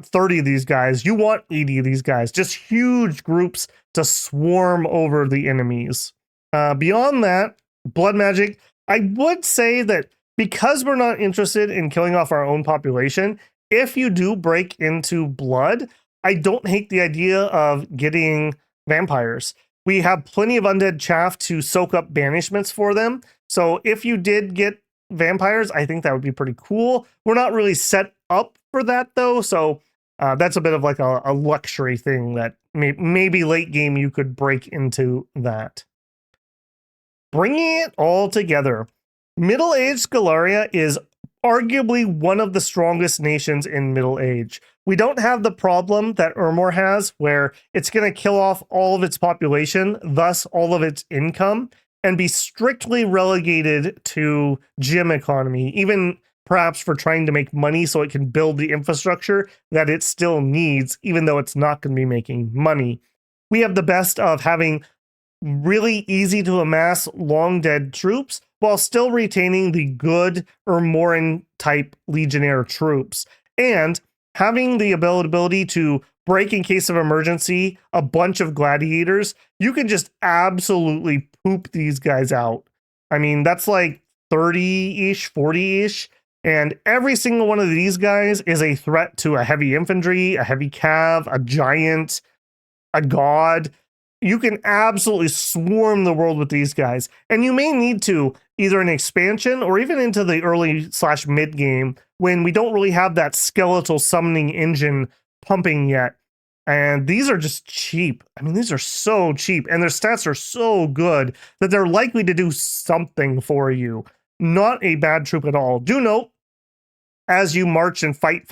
30 of these guys. You want 80 of these guys. Just huge groups to swarm over the enemies. Beyond that, blood magic. I would say that because we're not interested in killing off our own population, if you do break into blood, I don't hate the idea of getting vampires. We have plenty of undead chaff to soak up banishments for them. So if you did get vampires, I think that would be pretty cool. We're not really set up for that though. So that's a bit of like a luxury thing that maybe late game you could break into that. Bringing it all together. Middle-aged Sceleria is arguably one of the strongest nations in Middle Age. We don't have the problem that Ermor has, where it's going to kill off all of its population, thus all of its income, and be strictly relegated to gem economy, even perhaps for trying to make money so it can build the infrastructure that it still needs, even though it's not going to be making money. We have the best of having really easy to amass long dead troops while still retaining the good Ermoran type legionnaire troops, and having the ability to break in case of emergency a bunch of gladiators. You can just absolutely poop these guys out. I mean, that's like 30-ish, 40-ish, and every single one of these guys is a threat to a heavy infantry, a heavy cav, a giant, a god. You can absolutely swarm the world with these guys. And you may need to either an expansion or even into the early / mid game when we don't really have that skeletal summoning engine pumping yet. And these are just cheap. I mean, these are so cheap and their stats are so good that they're likely to do something for you. Not a bad troop at all. Do note, as you march and fight,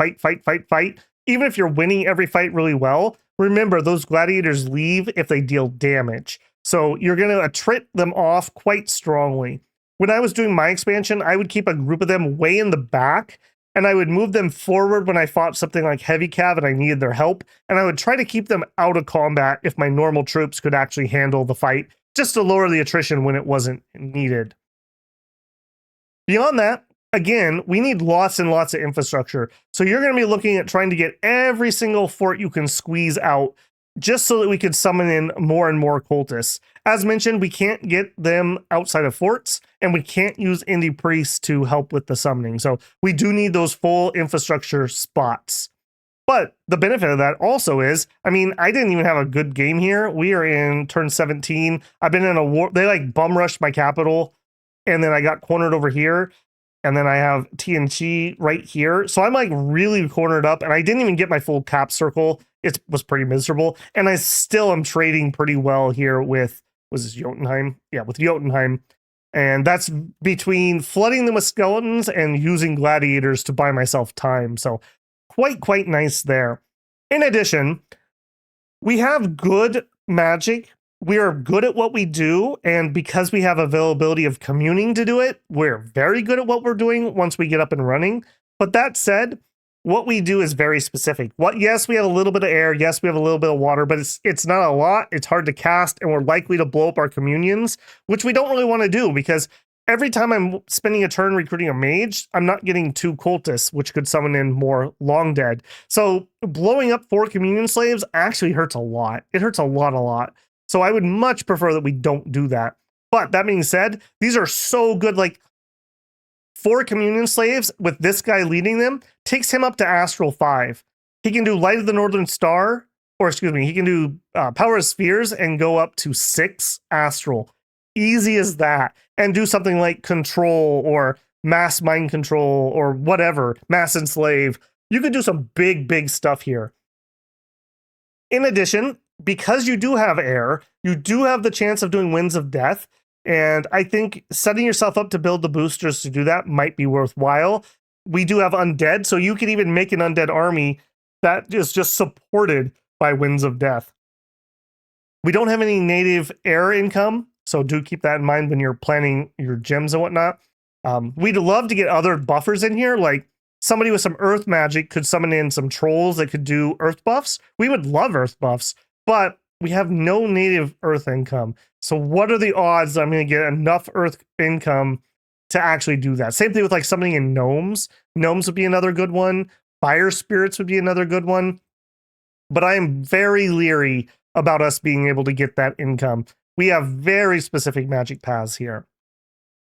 even if you're winning every fight really well, remember those gladiators leave if they deal damage. So you're going to attrit them off quite strongly. When I was doing my expansion, I would keep a group of them way in the back, and I would move them forward when I fought something like heavy cav and I needed their help, and I would try to keep them out of combat if my normal troops could actually handle the fight, just to lower the attrition when it wasn't needed. Beyond that, again, we need lots and lots of infrastructure. So you're going to be looking at trying to get every single fort you can squeeze out just so that we could summon in more and more cultists. As mentioned, we can't get them outside of forts, and we can't use indie priests to help with the summoning. So we do need those full infrastructure spots. But the benefit of that also is, I mean, I didn't even have a good game here. We are in turn 17. I've been in a war. They like bum rushed my capital, and then I got cornered over here. And then I have TNT right here. So I'm like really cornered up, and I didn't even get my full cap circle. It was pretty miserable. And I still am trading pretty well here with, was this Jotunheim? Yeah, with Jotunheim. And that's between flooding them with skeletons and using gladiators to buy myself time. So quite nice there. In addition, we have good magic. We are good at what we do, and because we have availability of communing to do it, we're very good at what we're doing once we get up and running. But that said, what we do is very specific. Yes, we have a little bit of air, yes, we have a little bit of water, but it's not a lot. It's hard to cast, and we're likely to blow up our communions, which we don't really want to do, because every time I'm spending a turn recruiting a mage, I'm not getting 2 cultists, which could summon in more long dead. So blowing up 4 communion slaves actually hurts a lot. It hurts a lot. So I would much prefer that we don't do that. But that being said, these are so good. Like 4 communion slaves with this guy leading them takes him up to Astral 5. He can do Light of the Northern Star, or excuse me, he can do Power of Spheres and go up to 6 Astral. Easy as that. And do something like Control or Mass Mind Control or whatever, Mass Enslave. You could do some big stuff here. In addition, because you do have air, you do have the chance of doing Winds of Death, and I think setting yourself up to build the boosters to do that might be worthwhile. We do have undead, so you can even make an undead army that is just supported by Winds of Death. We don't have any native air income, so do keep that in mind when you're planning your gems and whatnot. We'd love to get other buffers in here, like somebody with some earth magic could summon in some trolls that could do earth buffs. We would love earth buffs, but we have no native earth income. So what are the odds I'm going to get enough earth income to actually do that? Same thing with like something in gnomes. Gnomes would be another good one. Fire spirits would be another good one. But I am very leery about us being able to get that income. We have very specific magic paths here.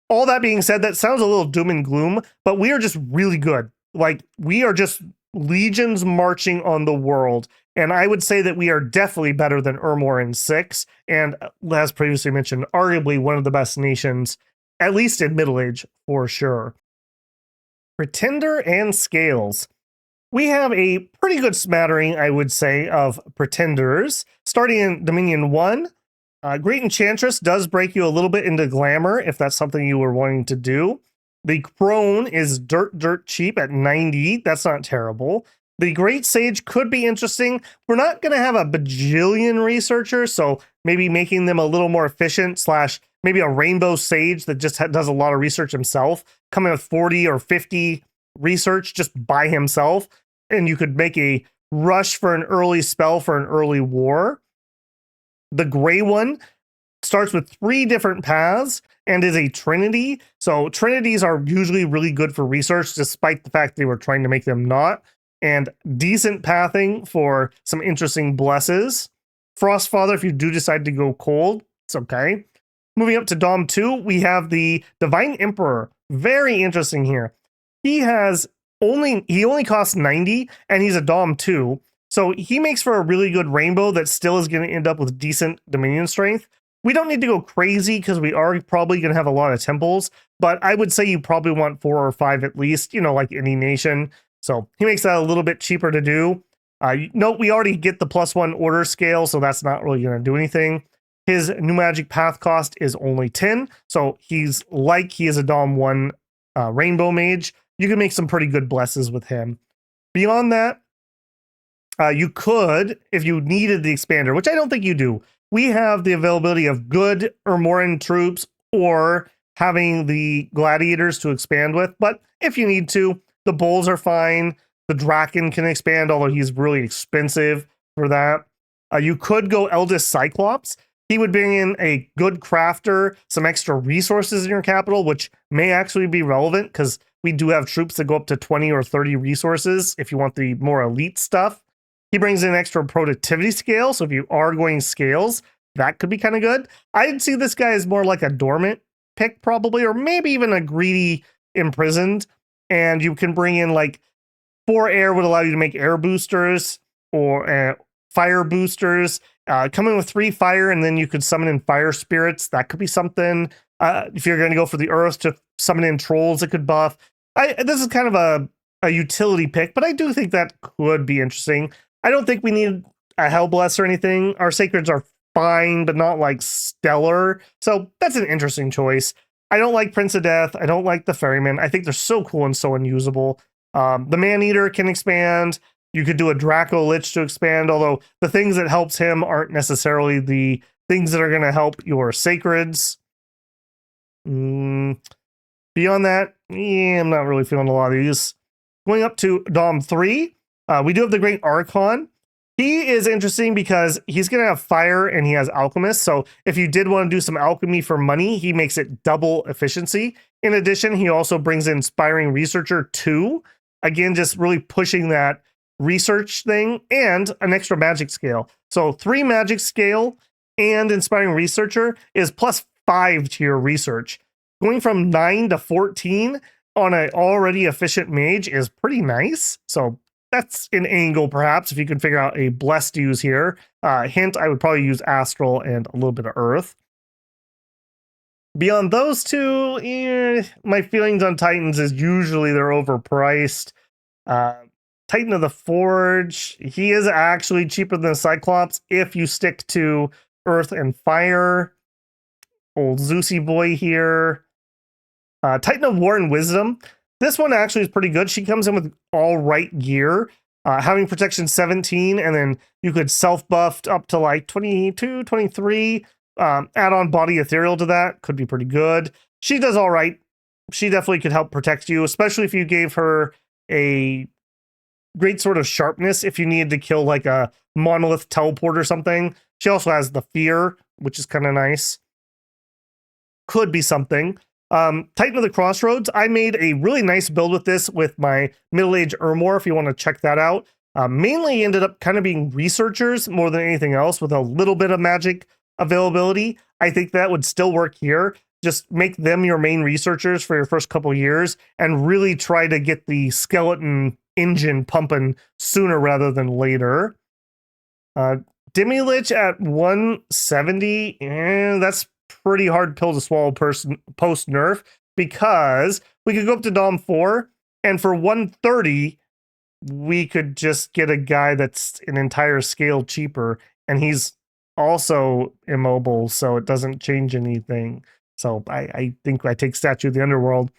All that being said, that sounds a little doom and gloom, but we are just really good. Like, we are just legions marching on the world. And I would say that we are definitely better than Ermor in 6. And as previously mentioned, arguably one of the best nations, at least in Middle Age, for sure. Pretender and Scales. We have a pretty good smattering, I would say, of pretenders. Starting in Dominion 1, Great Enchantress does break you a little bit into glamour, if that's something you were wanting to do. The Crone is dirt cheap at 90. That's not terrible. The Great Sage could be interesting. We're not going to have a bajillion researchers, so maybe making them a little more efficient, / maybe a Rainbow Sage that just does a lot of research himself, coming with 40 or 50 research just by himself, and you could make a rush for an early spell for an early war. The Gray one starts with 3 different paths and is a trinity. So trinities are usually really good for research, despite the fact they were trying to make them not. And decent pathing for some interesting blesses. Frostfather, if you do decide to go cold, it's okay. Moving up to Dom 2, we have the Divine Emperor. Very interesting here. He only costs 90, and he's a Dom 2. So he makes for a really good rainbow that still is going to end up with decent Dominion strength. We don't need to go crazy because we are probably going to have a lot of temples, but I would say you probably want 4 or 5 at least, like any nation. So he makes that a little bit cheaper to do. Note we already get the +1 order scale, so that's not really going to do anything. His new magic path cost is only 10, so he is a Dom 1 rainbow mage. You can make some pretty good blesses with him. Beyond that, you could, if you needed the expander, which I don't think you do, we have the availability of good Ermoran troops or having the gladiators to expand with, but if you need to, the bulls are fine. The Draken can expand, although he's really expensive for that. You could go Eldest Cyclops. He would bring in a good crafter, some extra resources in your capital, which may actually be relevant because we do have troops that go up to 20 or 30 resources if you want the more elite stuff. He brings in extra productivity scale, so if you are going scales, that could be kind of good. I'd see this guy as more like a dormant pick probably, or maybe even a greedy imprisoned, and you can bring in like 4 air would allow you to make air boosters or fire boosters. Come in with 3 fire, and then you could summon in fire spirits. That could be something. If you're going to go for the earth, to summon in trolls, it could buff. This is kind of a utility pick, but I do think that could be interesting. I don't think we need a Hellbless or anything. Our Sacreds are fine, but not like stellar. So that's an interesting choice. I don't like Prince of Death. I don't like the Ferryman. I think they're so cool and so unusable. The Man-Eater can expand. You could do a Draco Lich to expand, although the things that helps him aren't necessarily the things that are going to help your Sacreds. Beyond that, I'm not really feeling a lot of these. Going up to Dom 3, we do have the Great Archon. He is interesting because he's going to have fire and he has alchemist. So if you did want to do some alchemy for money, he makes it double efficiency. In addition, he also brings in Inspiring Researcher 2. Again, just really pushing that research thing and an extra magic scale. So 3 magic scale and Inspiring Researcher is +5 to your research. Going from 9 to 14 on an already efficient mage is pretty nice. So that's an angle, perhaps, if you can figure out a blessed use here. Hint, I would probably use Astral and a little bit of Earth. Beyond those two, my feelings on Titans is usually they're overpriced. Titan of the Forge, he is actually cheaper than the Cyclops if you stick to Earth and Fire. Old Zeusy boy here. Titan of War and Wisdom. This one actually is pretty good. She comes in with all right gear, having protection 17, and then you could self-buff up to like 22, 23. Add on body ethereal to that. Could be pretty good. She does all right. She definitely could help protect you, especially if you gave her a great sort of sharpness if you needed to kill like a monolith teleport or something. She also has the fear, which is kind of nice. Could be something. Titan of the Crossroads. I made a really nice build with this with my middle-aged Ermor, if you want to check that out. Mainly ended up kind of being researchers more than anything else with a little bit of magic availability. I think that would still work here. Just make them your main researchers for your first couple years and really try to get the skeleton engine pumping sooner rather than later. Demi-Lich at 170, that's pretty hard pill to swallow post nerf, because we could go up to Dom 4 and for 130 we could just get a guy that's an entire scale cheaper, and he's also immobile, so it doesn't change anything. So I think I take Statue of the Underworld.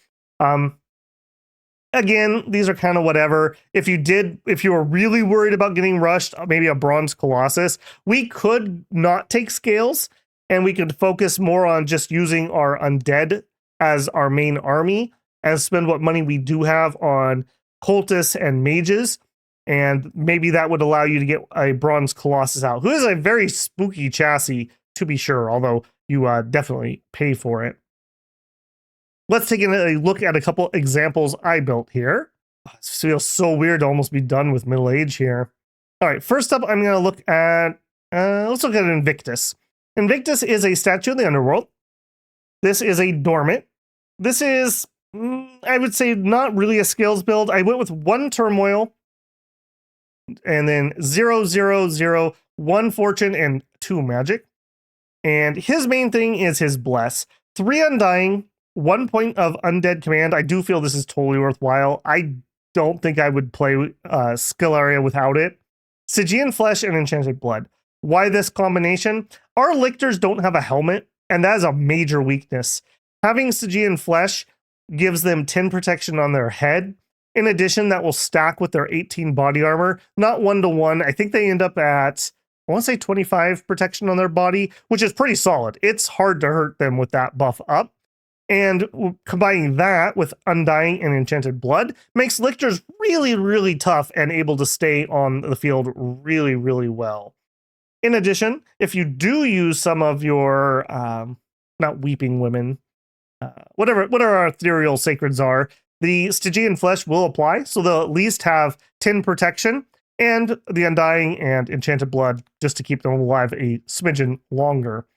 Again, these are kind of whatever. If you were really worried about getting rushed, maybe a Bronze Colossus, we could not take scales and we could focus more on just using our undead as our main army and spend what money we do have on cultists and mages. And maybe that would allow you to get a Bronze Colossus out, who is a very spooky chassis, to be sure, although you definitely pay for it. Let's take a look at a couple examples I built here. It feels so weird to almost be done with middle age here. All right, first up, I'm going to look at, let's look at Invictus. Invictus is a statue of the underworld. This is a dormant. This is, I would say, not really a skills build. I went with 1 turmoil, and then 0, 0, 0, 1 fortune, and 2 magic. And his main thing is his bless. 3 undying, 1 point of undead command. I do feel this is totally worthwhile. I don't think I would play Sceleria without it. Stygian flesh and enchanted blood. Why this combination? Our lictors don't have a helmet, and that is a major weakness. Having Stygian flesh gives them 10 protection on their head. In addition, that will stack with their 18 body armor. Not 1-to-1. I think they end up at, I want to say 25 protection on their body, which is pretty solid. It's hard to hurt them with that buff up. And combining that with Undying and Enchanted Blood makes lictors really, really tough and able to stay on the field really, really well. In addition, if you do use some of your, not weeping women, whatever our ethereal sacreds are, the Stygian flesh will apply, so they'll at least have 10 protection, and the Undying and Enchanted Blood just to keep them alive a smidgen longer.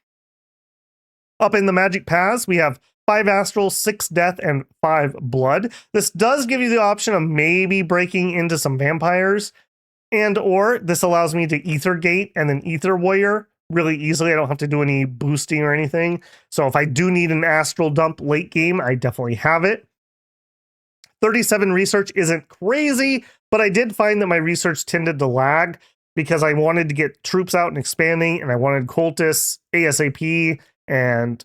Up in the magic paths, we have 5 astral, 6 death, and 5 blood. This does give you the option of maybe breaking into some vampires, and or this allows me to ether gate and then ether warrior really easily. I don't have to do any boosting or anything. So if I do need an astral dump late game, I definitely have it. 37 research isn't crazy, but I did find that my research tended to lag because I wanted to get troops out and expanding, and I wanted cultists ASAP, and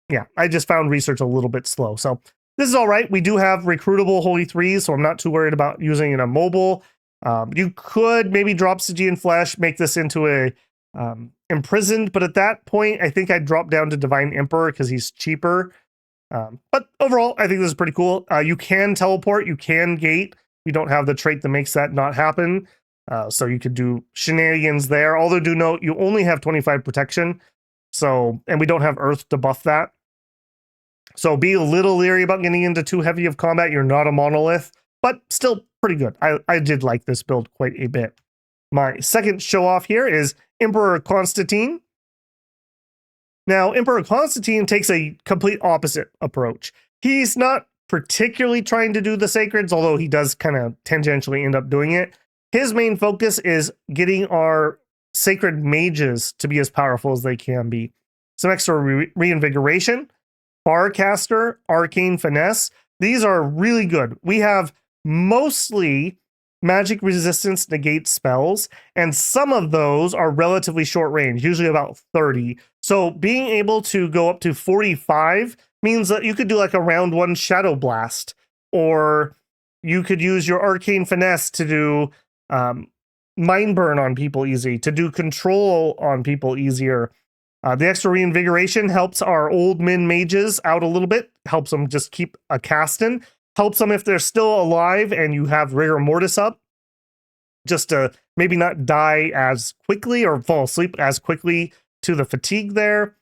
yeah, I just found research a little bit slow. So this is all right. We do have recruitable Holy Threes, so I'm not too worried about using it on mobile. You could maybe drop Stygian Flesh, make this into a Imprisoned, but at that point, I think I'd drop down to Divine Emperor because he's cheaper. But overall, I think this is pretty cool. You can teleport, you can gate. You don't have the trait that makes that not happen. So you could do shenanigans there. Although do note, you only have 25 protection. So, and we don't have Earth to buff that. So be a little leery about getting into too heavy of combat. You're not a monolith, but still pretty good. I did like this build quite a bit. My second show off here is Emperor Constantine. Now, Emperor Constantine takes a complete opposite approach. He's not particularly trying to do the sacreds, although he does kind of tangentially end up doing it. His main focus is getting our sacred mages to be as powerful as they can be. Some extra reinvigoration, Farcaster, Arcane Finesse. These are really good. We have mostly magic resistance negate spells, and some of those are relatively short range, usually about 30. So being able to go up to 45 means that you could do like a round 1 Shadow Blast, or you could use your Arcane Finesse to do Mind Burn on people easy, to do Control on people easier. The extra reinvigoration helps our old min mages out a little bit, helps them just keep a casting, helps them if they're still alive and you have Rigor Mortis up, just to maybe not die as quickly or fall asleep as quickly to the fatigue there.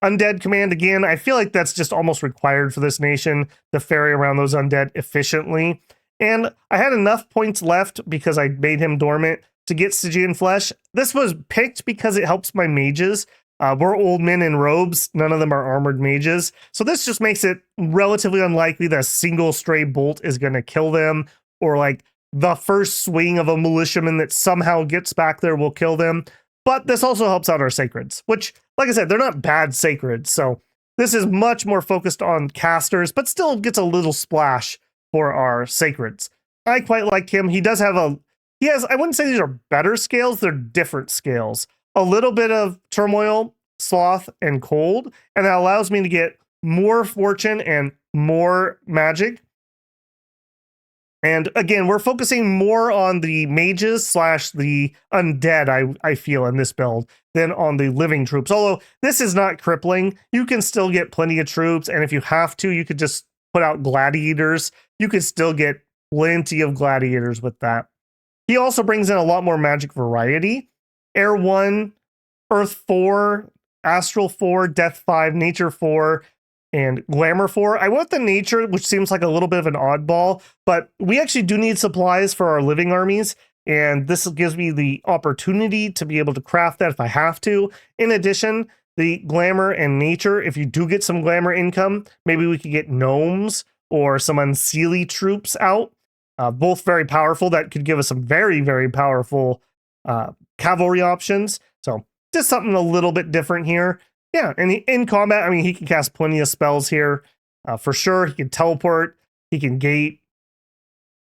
Undead command, again, I feel like that's just almost required for this nation to ferry around those undead efficiently. And I had enough points left because I made him dormant to get Stygian Flesh. This was picked because it helps my mages. We're old men in robes. None of them are armored mages. So this just makes it relatively unlikely that a single stray bolt is going to kill them, or like the first swing of a militiaman that somehow gets back there will kill them. But this also helps out our sacreds, which, like I said, they're not bad sacreds. So this is much more focused on casters, but still gets a little splash for our sacreds. I quite like him. He does have I wouldn't say these are better scales. They're different scales. A little bit of turmoil, sloth, and cold, and that allows me to get more fortune and more magic. And again, we're focusing more on the mages / the undead, I feel, in this build than on the living troops. Although this is not crippling, you can still get plenty of troops, and if you have to, you could just put out gladiators. You could still get plenty of gladiators with that. He also brings in a lot more magic variety. Air 1, Earth 4, Astral 4, Death 5, Nature 4, and Glamour 4. I went with the Nature, which seems like a little bit of an oddball, but we actually do need supplies for our living armies, and this gives me the opportunity to be able to craft that if I have to. In addition, the Glamour and Nature, if you do get some Glamour income, maybe we could get Gnomes or some Unseelie troops out. Both very powerful. That could give us some very, very powerful cavalry options. So just something a little bit different here. Yeah, and in combat, I mean, he can cast plenty of spells here. For sure, he can teleport, he can gate,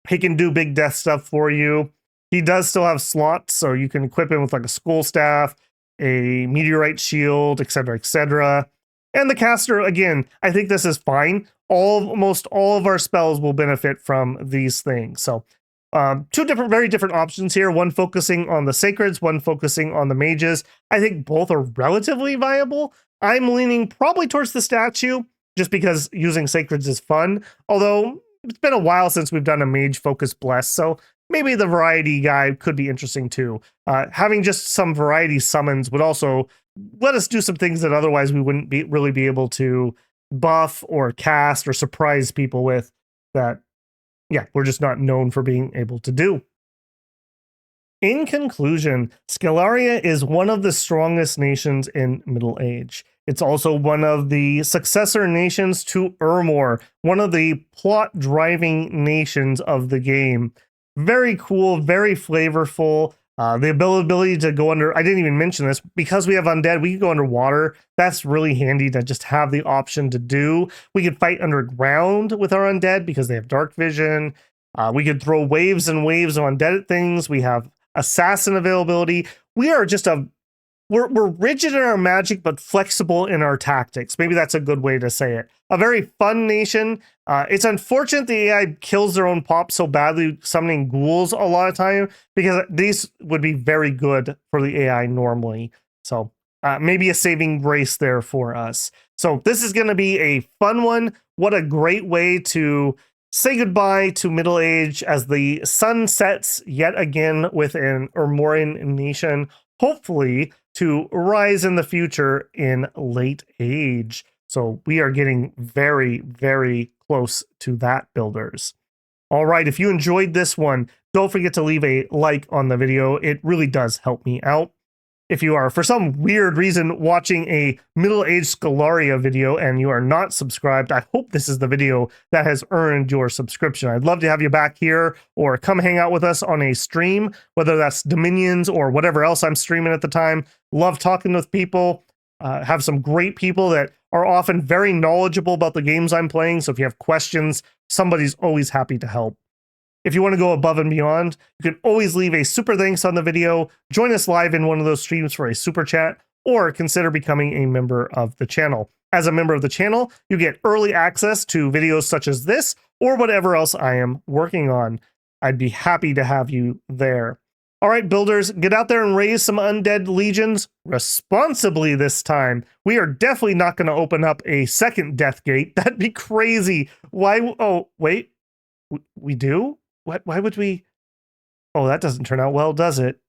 he can do big death stuff for you. He does still have slots, so you can equip him with like a skull staff, a meteorite shield, etc., etc. And the caster, again, I think this is fine. Almost all of our spells will benefit from these things. So two very different options here. One focusing on the sacreds, one focusing on the mages. I think both are relatively viable. I'm leaning probably towards the statue just because using sacreds is fun. Although it's been a while since we've done a mage focus bless, so maybe the variety guy could be interesting too. Having just some variety summons would also let us do some things that otherwise we wouldn't really be able to buff or cast or surprise people with that, yeah, we're just not known for being able to do. In conclusion, Sceleria is one of the strongest nations in Middle Age. It's also one of the successor nations to Ermor, one of the plot-driving nations of the game. Very cool, very flavorful. The ability to go under, I didn't even mention this, because we have undead, we can go underwater. That's really handy to just have the option to do. We could fight underground with our undead because they have dark vision. We could throw waves and waves of undead at things. We have assassin availability. We are just we're rigid in our magic, but flexible in our tactics. Maybe that's a good way to say it. A very fun nation. It's unfortunate the AI kills their own pop so badly, summoning ghouls a lot of time, because these would be very good for the AI normally. So maybe a saving grace there for us. So this is going to be a fun one. What a great way to say goodbye to Middle Age as the sun sets yet again with an Ermorian nation, hopefully to rise in the future in Late Age. So we are getting very, very close to that, builders. All right, if you enjoyed this one, don't forget to leave a like on the video. It really does help me out. If you are, for some weird reason, watching a middle-aged Sceleria video and you are not subscribed, I hope this is the video that has earned your subscription. I'd love to have you back here or come hang out with us on a stream, whether that's Dominions or whatever else I'm streaming at the time. Love talking with people. Have some great people that are often very knowledgeable about the games I'm playing, so if you have questions, somebody's always happy to help. If you want to go above and beyond, you can always leave a super thanks on the video, join us live in one of those streams for a super chat, or consider becoming a member of the channel. As a member of the channel, you get early access to videos such as this, or whatever else I am working on. I'd be happy to have you there. All right, builders, get out there and raise some undead legions responsibly this time. We are definitely not going to open up a second death gate. That'd be crazy. Why? Oh, wait. We do? Why would we? Oh, that doesn't turn out well, does it?